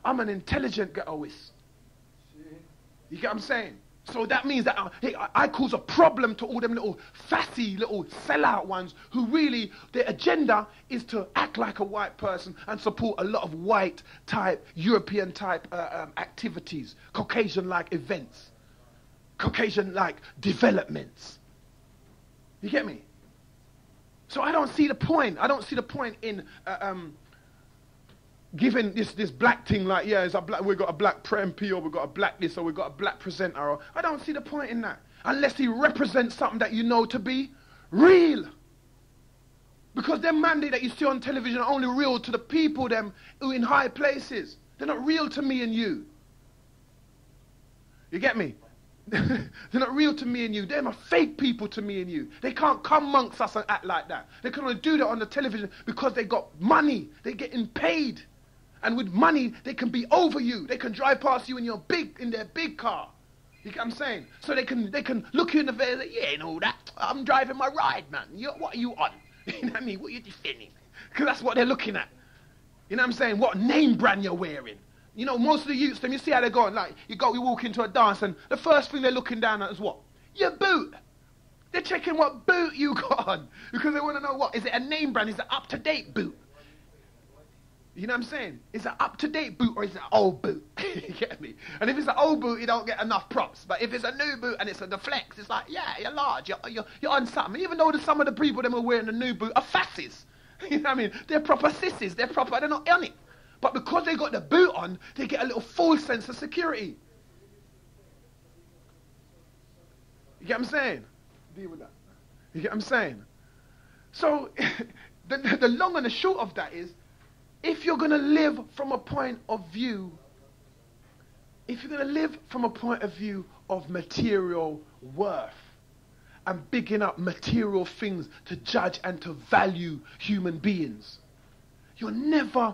I'm an intelligent ghettoist. You get what I'm saying? So that means that I cause a problem to all them little fussy, little sellout ones who really, their agenda is to act like a white person and support a lot of white type, European type activities, Caucasian-like events, Caucasian-like developments. You get me? So I don't see the point. I don't see the point in giving this black thing like, yeah, we've got a black MP or we've got a black this or we've got a black presenter. Or, I don't see the point in that. Unless he represents something that you know to be real. Because them mandate that you see on television are only real to the people them who in high places. They're not real to me and you. You get me? They're not real to me and you. They're fake people to me and you. They can't come amongst us and act like that. They can only do that on the television because they got money. They're getting paid. And with money, they can be over you. They can drive past you in their big car. You get what I'm saying? So they can look you in the face and say, yeah, you know that. I'm driving my ride, man. What are you on? You know what I mean? What are you defending? Because that's what they're looking at. You know what I'm saying? What name brand you're wearing. You know, most of the youths, you see how they're going. Like, you walk into a dance and the first thing they're looking down at is what? Your boot. They're checking what boot you got on. Because they want to know what? Is it a name brand? Is it an up-to-date boot? You know what I'm saying? Is it an up-to-date boot or is it an old boot? You get me? And if it's an old boot, you don't get enough props. But if it's a new boot and it's the flex, it's like, yeah, you're large. You're on something. Even though some of the people that are wearing the new boot are fascists. You know what I mean? They're proper sissies. They're not on it. But because they got the boot on, they get a little false sense of security. You get what I'm saying? Deal with that. You get what I'm saying? So, the long and the short of that is, if you're going to live from a point of view, of material worth, and bigging up material things to judge and to value human beings, you're never,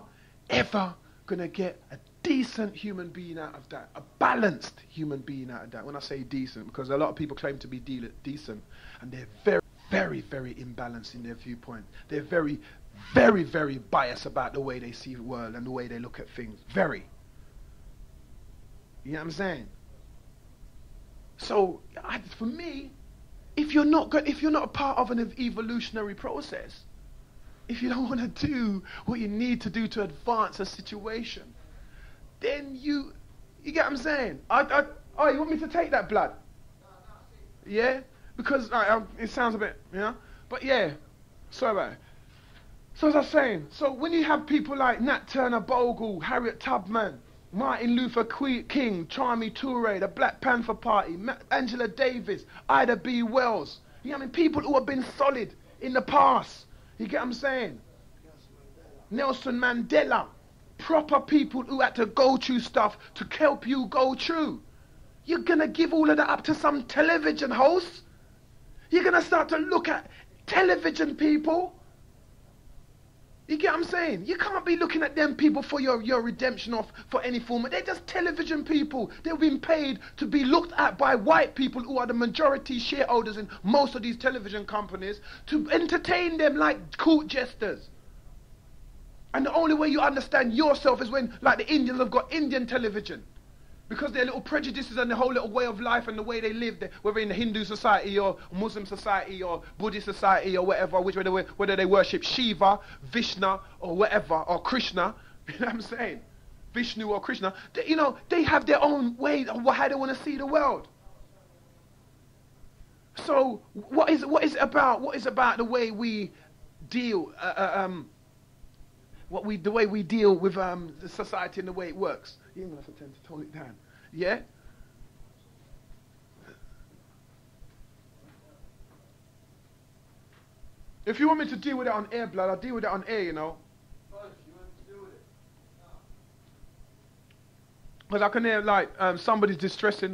ever going to get a decent human being out of that, a balanced human being out of that. When I say decent, because a lot of people claim to be decent, and they're very, very, very imbalanced in their viewpoint. They're very, very, very biased about the way they see the world and the way they look at things. Very. You know what I'm saying? So, for me, if you're not a part of an evolutionary process, if you don't want to do what you need to do to advance a situation, then you get what I'm saying? Oh, you want me to take that blood? Yeah? Because it sounds a bit, you know? But yeah, sorry about it. So as I was saying, so when you have people like Nat Turner Bogle, Harriet Tubman, Martin Luther King, Kwame Ture, the Black Panther Party, Angela Davis, Ida B. Wells, you know what I mean? People who have been solid in the past. You get what I'm saying? Nelson Mandela. Proper people who had to go through stuff to help you go through. You're going to give all of that up to some television host? You're going to start to look at television people? You get what I'm saying? You can't be looking at them people for your redemption or for any form. They're just television people. They've been paid to be looked at by white people who are the majority shareholders in most of these television companies to entertain them like court jesters. And the only way you understand yourself is when, like the Indians have got Indian television. Because their little prejudices and the whole little way of life and the way they live, whether in the Hindu society or Muslim society or Buddhist society or whatever, whether they worship Shiva, Vishnu or whatever, or Krishna, you know what I'm saying? Vishnu or Krishna, they have their own way of how they want to see the world. So what is it about the way we deal, the way we deal with the society and the way it works? You ain't gonna have to tend to tone it down. Yeah? If you want me to deal with it on air, blood, I'll deal with it on air, you know. Because I can hear, like, somebody's distressing,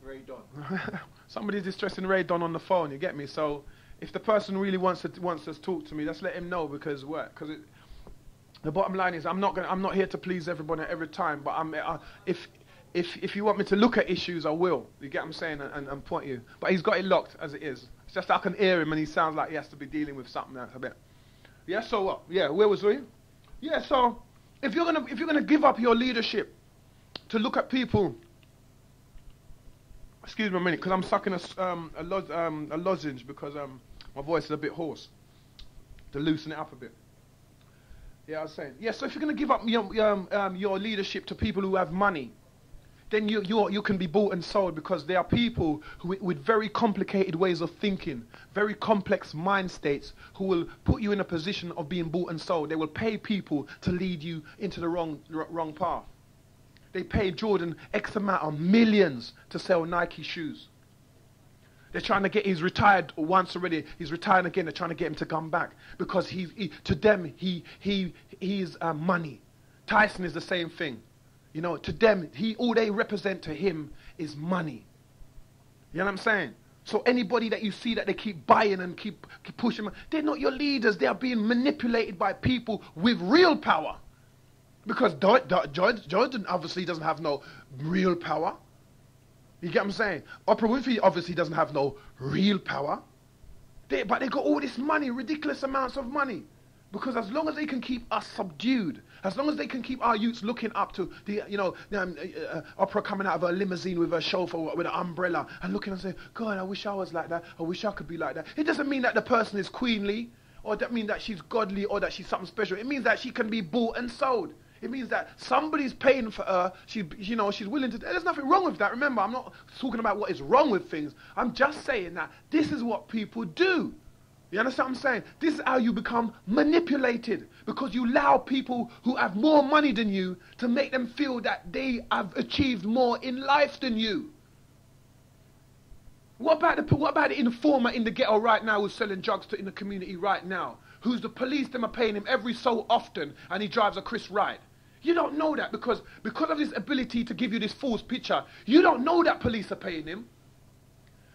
Ray Don. Somebody's distressing Ray Don on the phone, you get me? So, if the person really wants to talk to me, just let him know, because what? Because the bottom line is, I'm not here to please everybody every time, but if you want me to look at issues, I will. You get what I'm saying? And point you. But he's got it locked as it is. It's just I can hear him and he sounds like he has to be dealing with something else a bit. Yeah, so what? Yeah, where was we? Yeah, so if you're gonna give up your leadership to look at people, excuse me a minute, because I'm sucking a lozenge because my voice is a bit hoarse, to loosen it up a bit. Yeah, I was saying. Yeah, so if you're gonna give up your leadership to people who have money, then you can be bought and sold, because there are people who, with very complicated ways of thinking, very complex mind states, who will put you in a position of being bought and sold. They will pay people to lead you into the wrong path. They paid Jordan X amount of millions to sell Nike shoes. They're trying to get, he's retired once already, he's retiring again, they're trying to get him to come back, because to them, he's money. Tyson is the same thing. You know, to them, all they represent to him is money. You know what I'm saying? So anybody that you see that they keep buying and keep pushing, they're not your leaders. They are being manipulated by people with real power. Because Jordan obviously doesn't have no real power. You get what I'm saying? Oprah Winfrey obviously doesn't have no real power. But they got all this money, ridiculous amounts of money. Because as long as they can keep us subdued, as long as they can keep our youths looking up to the, Oprah coming out of her limousine with her chauffeur with an umbrella and looking and saying, God, I wish I was like that. I wish I could be like that. It doesn't mean that the person is queenly, or that mean that she's godly, or that she's something special. It means that she can be bought and sold. It means that somebody's paying for her. She's willing to. There's nothing wrong with that. Remember, I'm not talking about what is wrong with things. I'm just saying that this is what people do. You understand what I'm saying? This is how you become manipulated, because you allow people who have more money than you to make them feel that they have achieved more in life than you. What about the informer in the ghetto right now who's selling drugs in the community right now? Who's the police them are paying him every so often, and he drives a Chris ride? You don't know that because of his ability to give you this false picture. You don't know that police are paying him.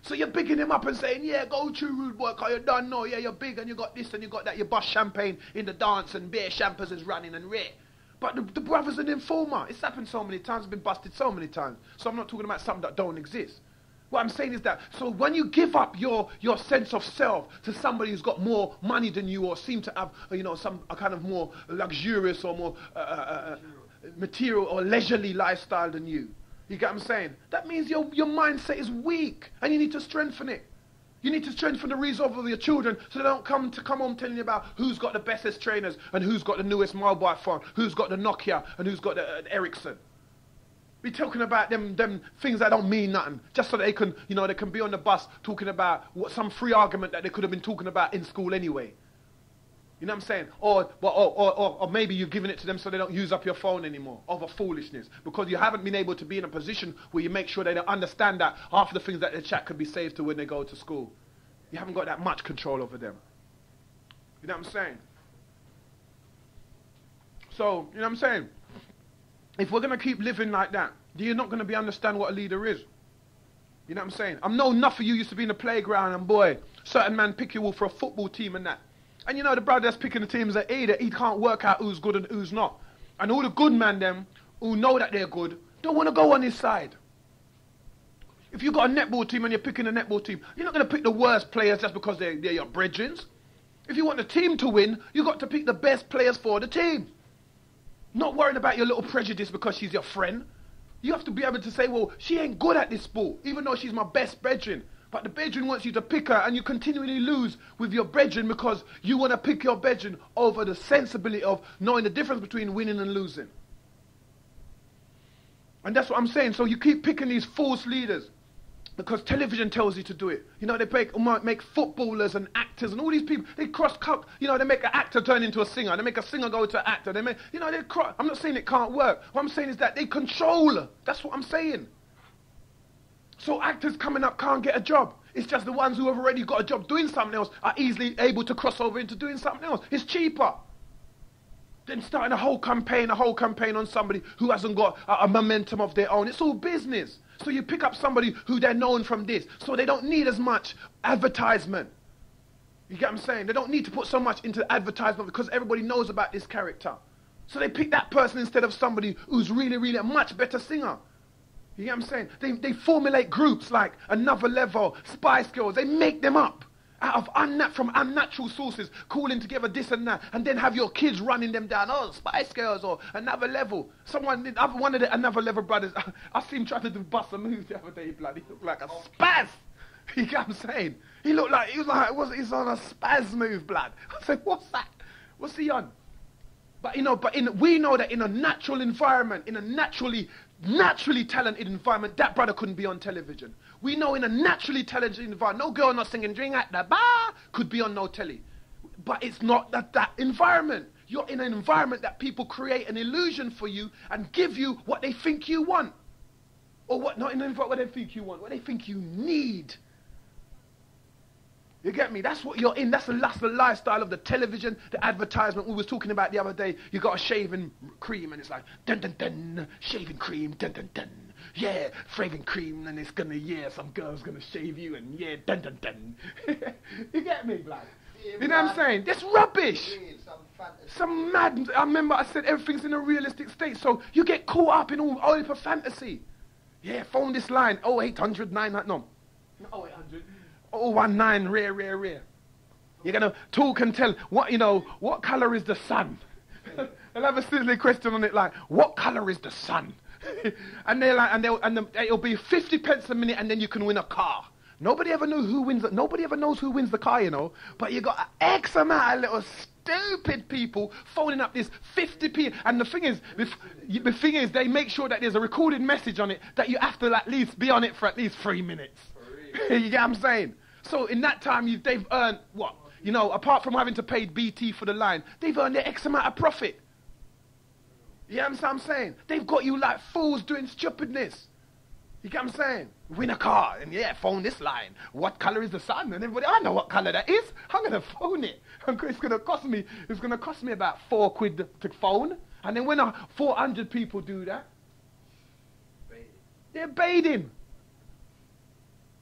So you're bigging him up and saying, yeah, go to rude boy, cause you don't know, yeah, you're big and you got this and you got that, you bust champagne in the dance and beer champers is running and rare. But the brother's an informer. It's happened so many times, been busted so many times. So I'm not talking about something that don't exist. What I'm saying is that, so when you give up your sense of self to somebody who's got more money than you, or seem to have, a kind of more luxurious or more material or leisurely lifestyle than you, you get what I'm saying? That means your mindset is weak, and you need to strengthen it. You need to strengthen the resolve of your children so they don't come home telling you about who's got the bestest trainers and who's got the newest mobile phone, who's got the Nokia and who's got the Ericsson. Be talking about them things that don't mean nothing, just so that they can, they can be on the bus talking about some free argument that they could have been talking about in school anyway. You know what I'm saying? Or maybe you're giving it to them so they don't use up your phone anymore over foolishness, because you haven't been able to be in a position where you make sure they don't understand that half the things that they chat could be saved to when they go to school. You haven't got that much control over them. You know what I'm saying? So, you know what I'm saying? If we're going to keep living like that, you're not going to understand what a leader is. You know what I'm saying? I know enough of you used to be in the playground and boy, certain man pick you all for a football team and that. And the brother that's picking the teams that he can't work out who's good and who's not. And all the good men them who know that they're good don't want to go on his side. If you've got a netball team and you're picking a netball team, you're not going to pick the worst players just because they're your brethren. If you want the team to win, you've got to pick the best players for the team. Not worrying about your little prejudice because she's your friend. You have to be able to say, well, she ain't good at this sport, even though she's my best brethren. But the brethren wants you to pick her, and you continually lose with your brethren because you want to pick your brethren over the sensibility of knowing the difference between winning and losing. And that's what I'm saying. So you keep picking these false leaders because television tells you to do it. They make footballers and actors and all these people. They cross-cut. They make an actor turn into a singer. They make a singer go to an actor. I'm not saying it can't work. What I'm saying is that they control. That's what I'm saying. So actors coming up can't get a job. It's just the ones who have already got a job doing something else are easily able to cross over into doing something else. It's cheaper than starting a whole campaign on somebody who hasn't got a momentum of their own. It's all business. So you pick up somebody who they're known from this, so they don't need as much advertisement. You get what I'm saying? They don't need to put so much into advertisement because everybody knows about this character. So they pick that person instead of somebody who's really, really a much better singer. You get what I'm saying? They formulate groups like Another Level, Spice Girls. They make them up. from unnatural sources, calling together this and that, and then have your kids running them down, oh, Spice Girls or another level. One of the another level brothers, I seen him trying to do bust a move the other day, blood. He looked like a spaz. You get what I'm saying? He's on a spaz move, blood. I said, what's that? What's he on? But we know that in a natural environment, in a naturally talented environment, that brother couldn't be on television. We know in a naturally talented environment, no girl not singing drink at the bar could be on no telly. But it's not that environment. You're in an environment that people create an illusion for you and give you what they think you want. Or what they think you want, what they think you need. You get me? That's what you're in. That's the lifestyle of the television, the advertisement we was talking about the other day. You got a shaving cream and it's like, dun dun dun, shaving cream, dun dun dun. Yeah, shaving cream and it's gonna, some girl's gonna shave you and yeah, dun dun dun. You get me, blood? You know what I'm saying? That's rubbish. Some mad, I remember I said everything's in a realistic state, so you get caught up in all hyper fantasy. Yeah, phone this line, 0800 900, no, 0800. 019, rare. You're going to talk and tell, what color is the sun? They'll have a silly question on it like, what color is the sun? And it'll be 50 pence a minute and then you can win a car. Nobody ever knows who wins the car, but you got X amount of little stupid people phoning up this 50p. And the thing is, they make sure that there's a recorded message on it that you have to at least be on it for at least 3 minutes. You get what I'm saying? So in that time, they've earned what? Apart from having to pay BT for the line, they've earned their X amount of profit. You get what I'm saying? They've got you like fools doing stupidness. You get what I'm saying? Win a car, and phone this line. What color is the sun? And everybody, I know what color that is. I'm going to phone it. It's going to cost me about £4 to phone. And then when 400 people do that, they're baiting.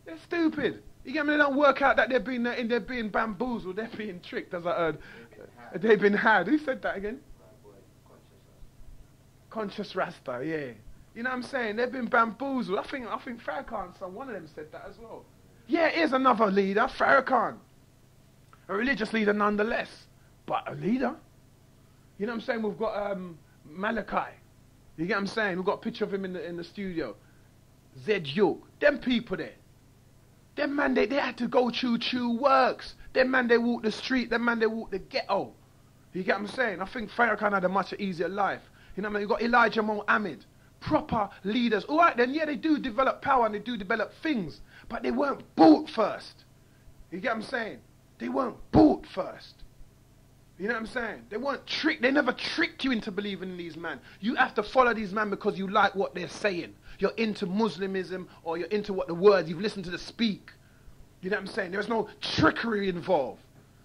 They're stupid. You get me? They don't work out that they're being bamboozled. They're being tricked, as I heard. They've been had. Who said that again? Conscious Rasta, yeah. You know what I'm saying? They've been bamboozled. I think Farrakhan's son, one of them said that as well. Yeah, here's another leader, Farrakhan. A religious leader nonetheless, but a leader. You know what I'm saying? We've got Malachi. You get what I'm saying? We've got a picture of him in the studio. Zed Yoke. Them people there. Them man, they had to go chew works. Them man, they walk the street. Them man, they walk the ghetto. You get what I'm saying? I think Farrakhan had a much easier life. You know what I mean? You got Elijah Muhammad. Proper leaders. All right then, yeah, they do develop power and they do develop things. But they weren't bought first. You get what I'm saying? They weren't bought first. You know what I'm saying? They weren't tricked. They never tricked you into believing in these men. You have to follow these men because you like what they're saying. You're into Muslimism or you're into what the words, you've listened to the speak. You know what I'm saying? There's no trickery involved.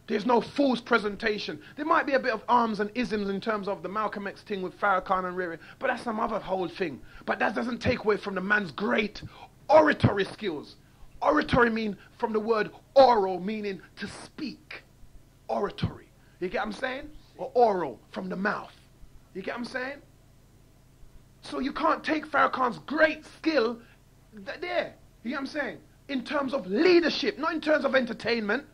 There's no false presentation. There might be a bit of arms and isms in terms of the Malcolm X thing with Farrakhan and Riri, but that's some other whole thing. But that doesn't take away from the man's great oratory skills. Oratory mean from the word oral, meaning to speak. Oratory. You get what I'm saying? Or oral, from the mouth. You get what I'm saying? So you can't take Farrakhan's great skill there. You get what I'm saying? In terms of leadership, not in terms of entertainment.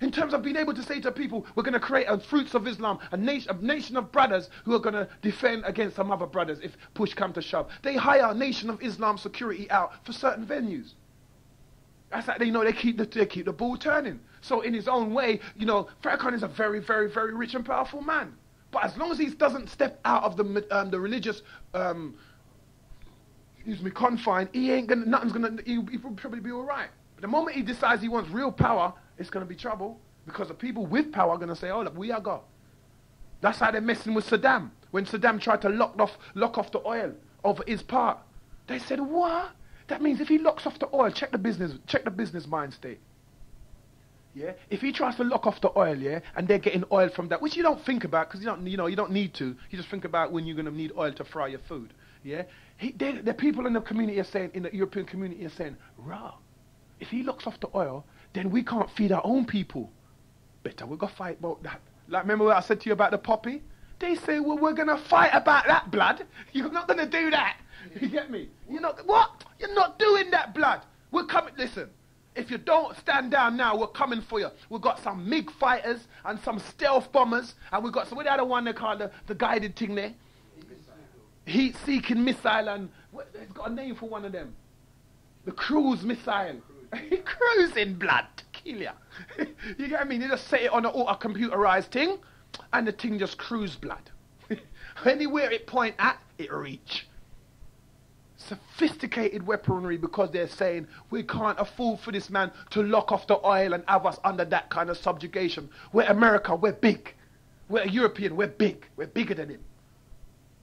In terms of being able to say to people, we're going to create a Fruits of Islam, a nation of brothers who are going to defend against some other brothers if push come to shove. They hire a Nation of Islam security out for certain venues. That's like they keep the ball turning. So in his own way, Farrakhan is a very, very, very rich and powerful man. But as long as he doesn't step out of the religious confine, he'll probably be all right. But the moment he decides he wants real power, it's going to be trouble because the people with power are going to say, oh, look, we are God. That's how they're messing with Saddam. When Saddam tried to lock off the oil over his part, they said, what? That means if he locks off the oil, check the business mind state. Yeah? If he tries to lock off the oil, yeah, and they're getting oil from that, which you don't think about because you don't need to. You just think about when you're going to need oil to fry your food. Yeah? The people in the community are saying, in the European community are saying, rah, if he locks off the oil, then we can't feed our own people. Better we're going to fight about that. Like, remember what I said to you about the poppy? They say, well, we're going to fight about that, blood. You're not going to do that. You get me? You're not doing that, blood. We're coming, listen. If you don't stand down now, we're coming for you. We've got some MiG fighters and some stealth bombers, and we've got some, what the other one they call the guided thing there? Heat-seeking missile, and it's got a name for one of them. The cruise missile. Cruising blood to kill ya. You get what I mean? You just set it on a computerized thing, and the thing just cruise blood. Anywhere it point at, it reach. Sophisticated weaponry, because they're saying we can't afford for this man to lock off the oil and have us under that kind of subjugation. We're America, we're big. We're European, we're big. We're bigger than him.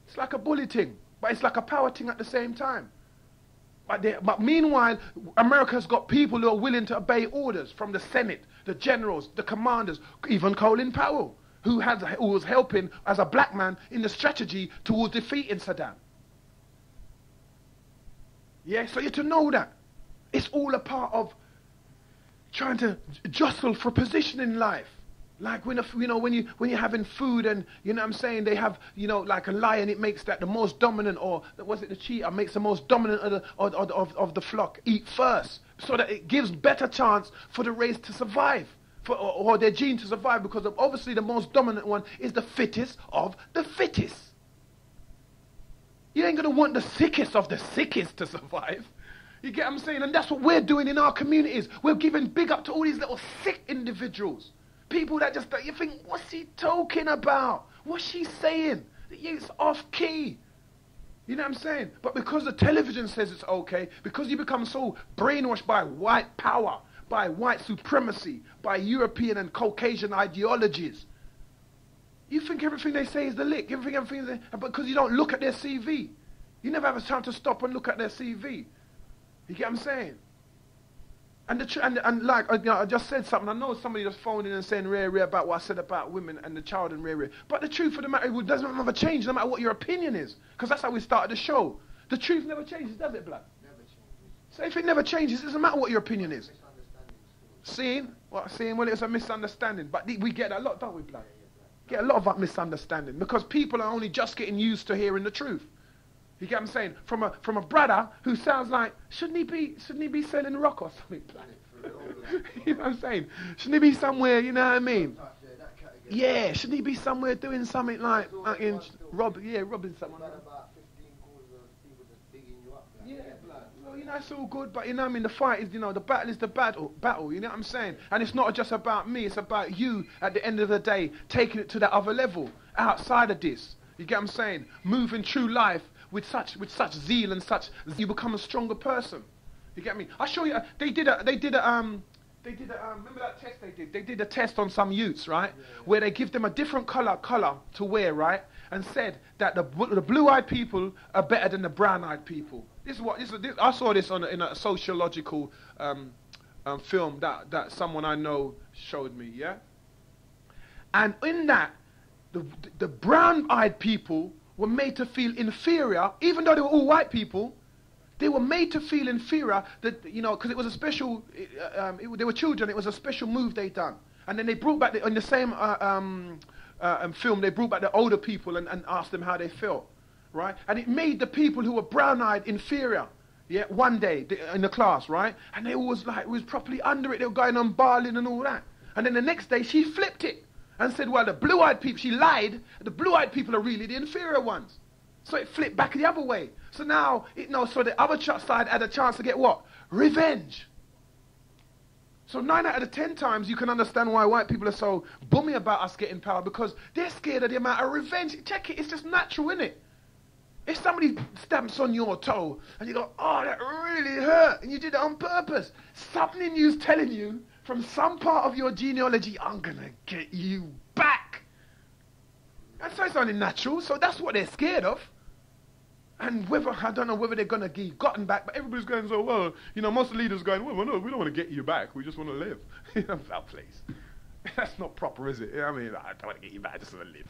It's like a bully thing, but it's like a power thing at the same time. But meanwhile, America's got people who are willing to obey orders from the Senate, the generals, the commanders, even Colin Powell, who was helping as a black man in the strategy towards defeating Saddam. Yeah, so you have to know that. It's all a part of trying to jostle for position in life. Like when you're having food and, you know what I'm saying, they have, like a lion, it makes that the most dominant, or was it the cheetah, makes the most dominant of the flock eat first, so that it gives better chance for the race to survive, or their gene to survive, because obviously the most dominant one is the fittest of the fittest. You ain't going to want the sickest of the sickest to survive. You get what I'm saying? And that's what we're doing in our communities. We're giving big up to all these little sick individuals. People that just, you think, what's he talking about? What's she saying? It's off key. You know what I'm saying? But because the television says it's okay, because you become so brainwashed by white power, by white supremacy, by European and Caucasian ideologies, you think everything they say is the lick. Because you don't look at their CV. You never have a time to stop and look at their CV. You get what I'm saying? And like, I just said something. I know somebody just phoned in and saying rare about what I said about women and the child and rare. But the truth of the matter, it doesn't ever change, no matter what your opinion is. Because that's how we started the show. The truth never changes, does it, blood? Never changes. So if it never changes, it doesn't matter what your opinion is. Seeing? Well, it's a misunderstanding. But we get that a lot, don't we, blood? Get a lot of that misunderstanding. Because people are only just getting used to hearing the truth. You get what I'm saying? From a brother who sounds like, shouldn't he be selling rock or something? You know what I'm saying? Shouldn't he be somewhere, you know what I mean? Yeah, shouldn't he be somewhere doing something like robbing someone? Yeah, blood. Well, it's all good, but you know what I mean, the fight is, the battle is the battle, you know what I'm saying? And it's not just about me, it's about you at the end of the day, taking it to that other level, outside of this. You get what I'm saying? Moving through life with such zeal and such, you become a stronger person. You get me? I'll show you. They did a remember that test they did? They did a test on some youths, right? Yeah. Where they give them a different color to wear, right? And said that the blue-eyed people are better than the brown-eyed people. I saw this in a sociological film that someone I know showed me, yeah? And in that, the brown-eyed people were made to feel inferior, even though they were all white people. They were made to feel inferior, that because it was a special. They were children. It was a special move they done, and then they brought back in the same film. They brought back the older people and asked them how they felt, right? And it made the people who were brown-eyed inferior. Yeah, one day in the class, right? And they was properly under it. They were going on barling and all that. And then the next day she flipped it and said, well, the blue-eyed people, she lied, the blue-eyed people are really the inferior ones. So it flipped back the other way. So now, so the other side had a chance to get what? Revenge. So 9 out of 10 times you can understand why white people are so bummy about us getting power, because they're scared of the amount of revenge. Check it, it's just natural, isn't it? If somebody stamps on your toe and you go, oh, that really hurt, and you did it on purpose, something in you's telling you, from some part of your genealogy, I'm going to get you back. That's only natural, so that's what they're scared of. And I don't know whether they're going to get gotten back, but everybody's going, so, well, most leaders going, well, no, we don't want to get you back, we just want to live. That place. That's not proper, is it? I mean, I don't want to get you back, I just want to live.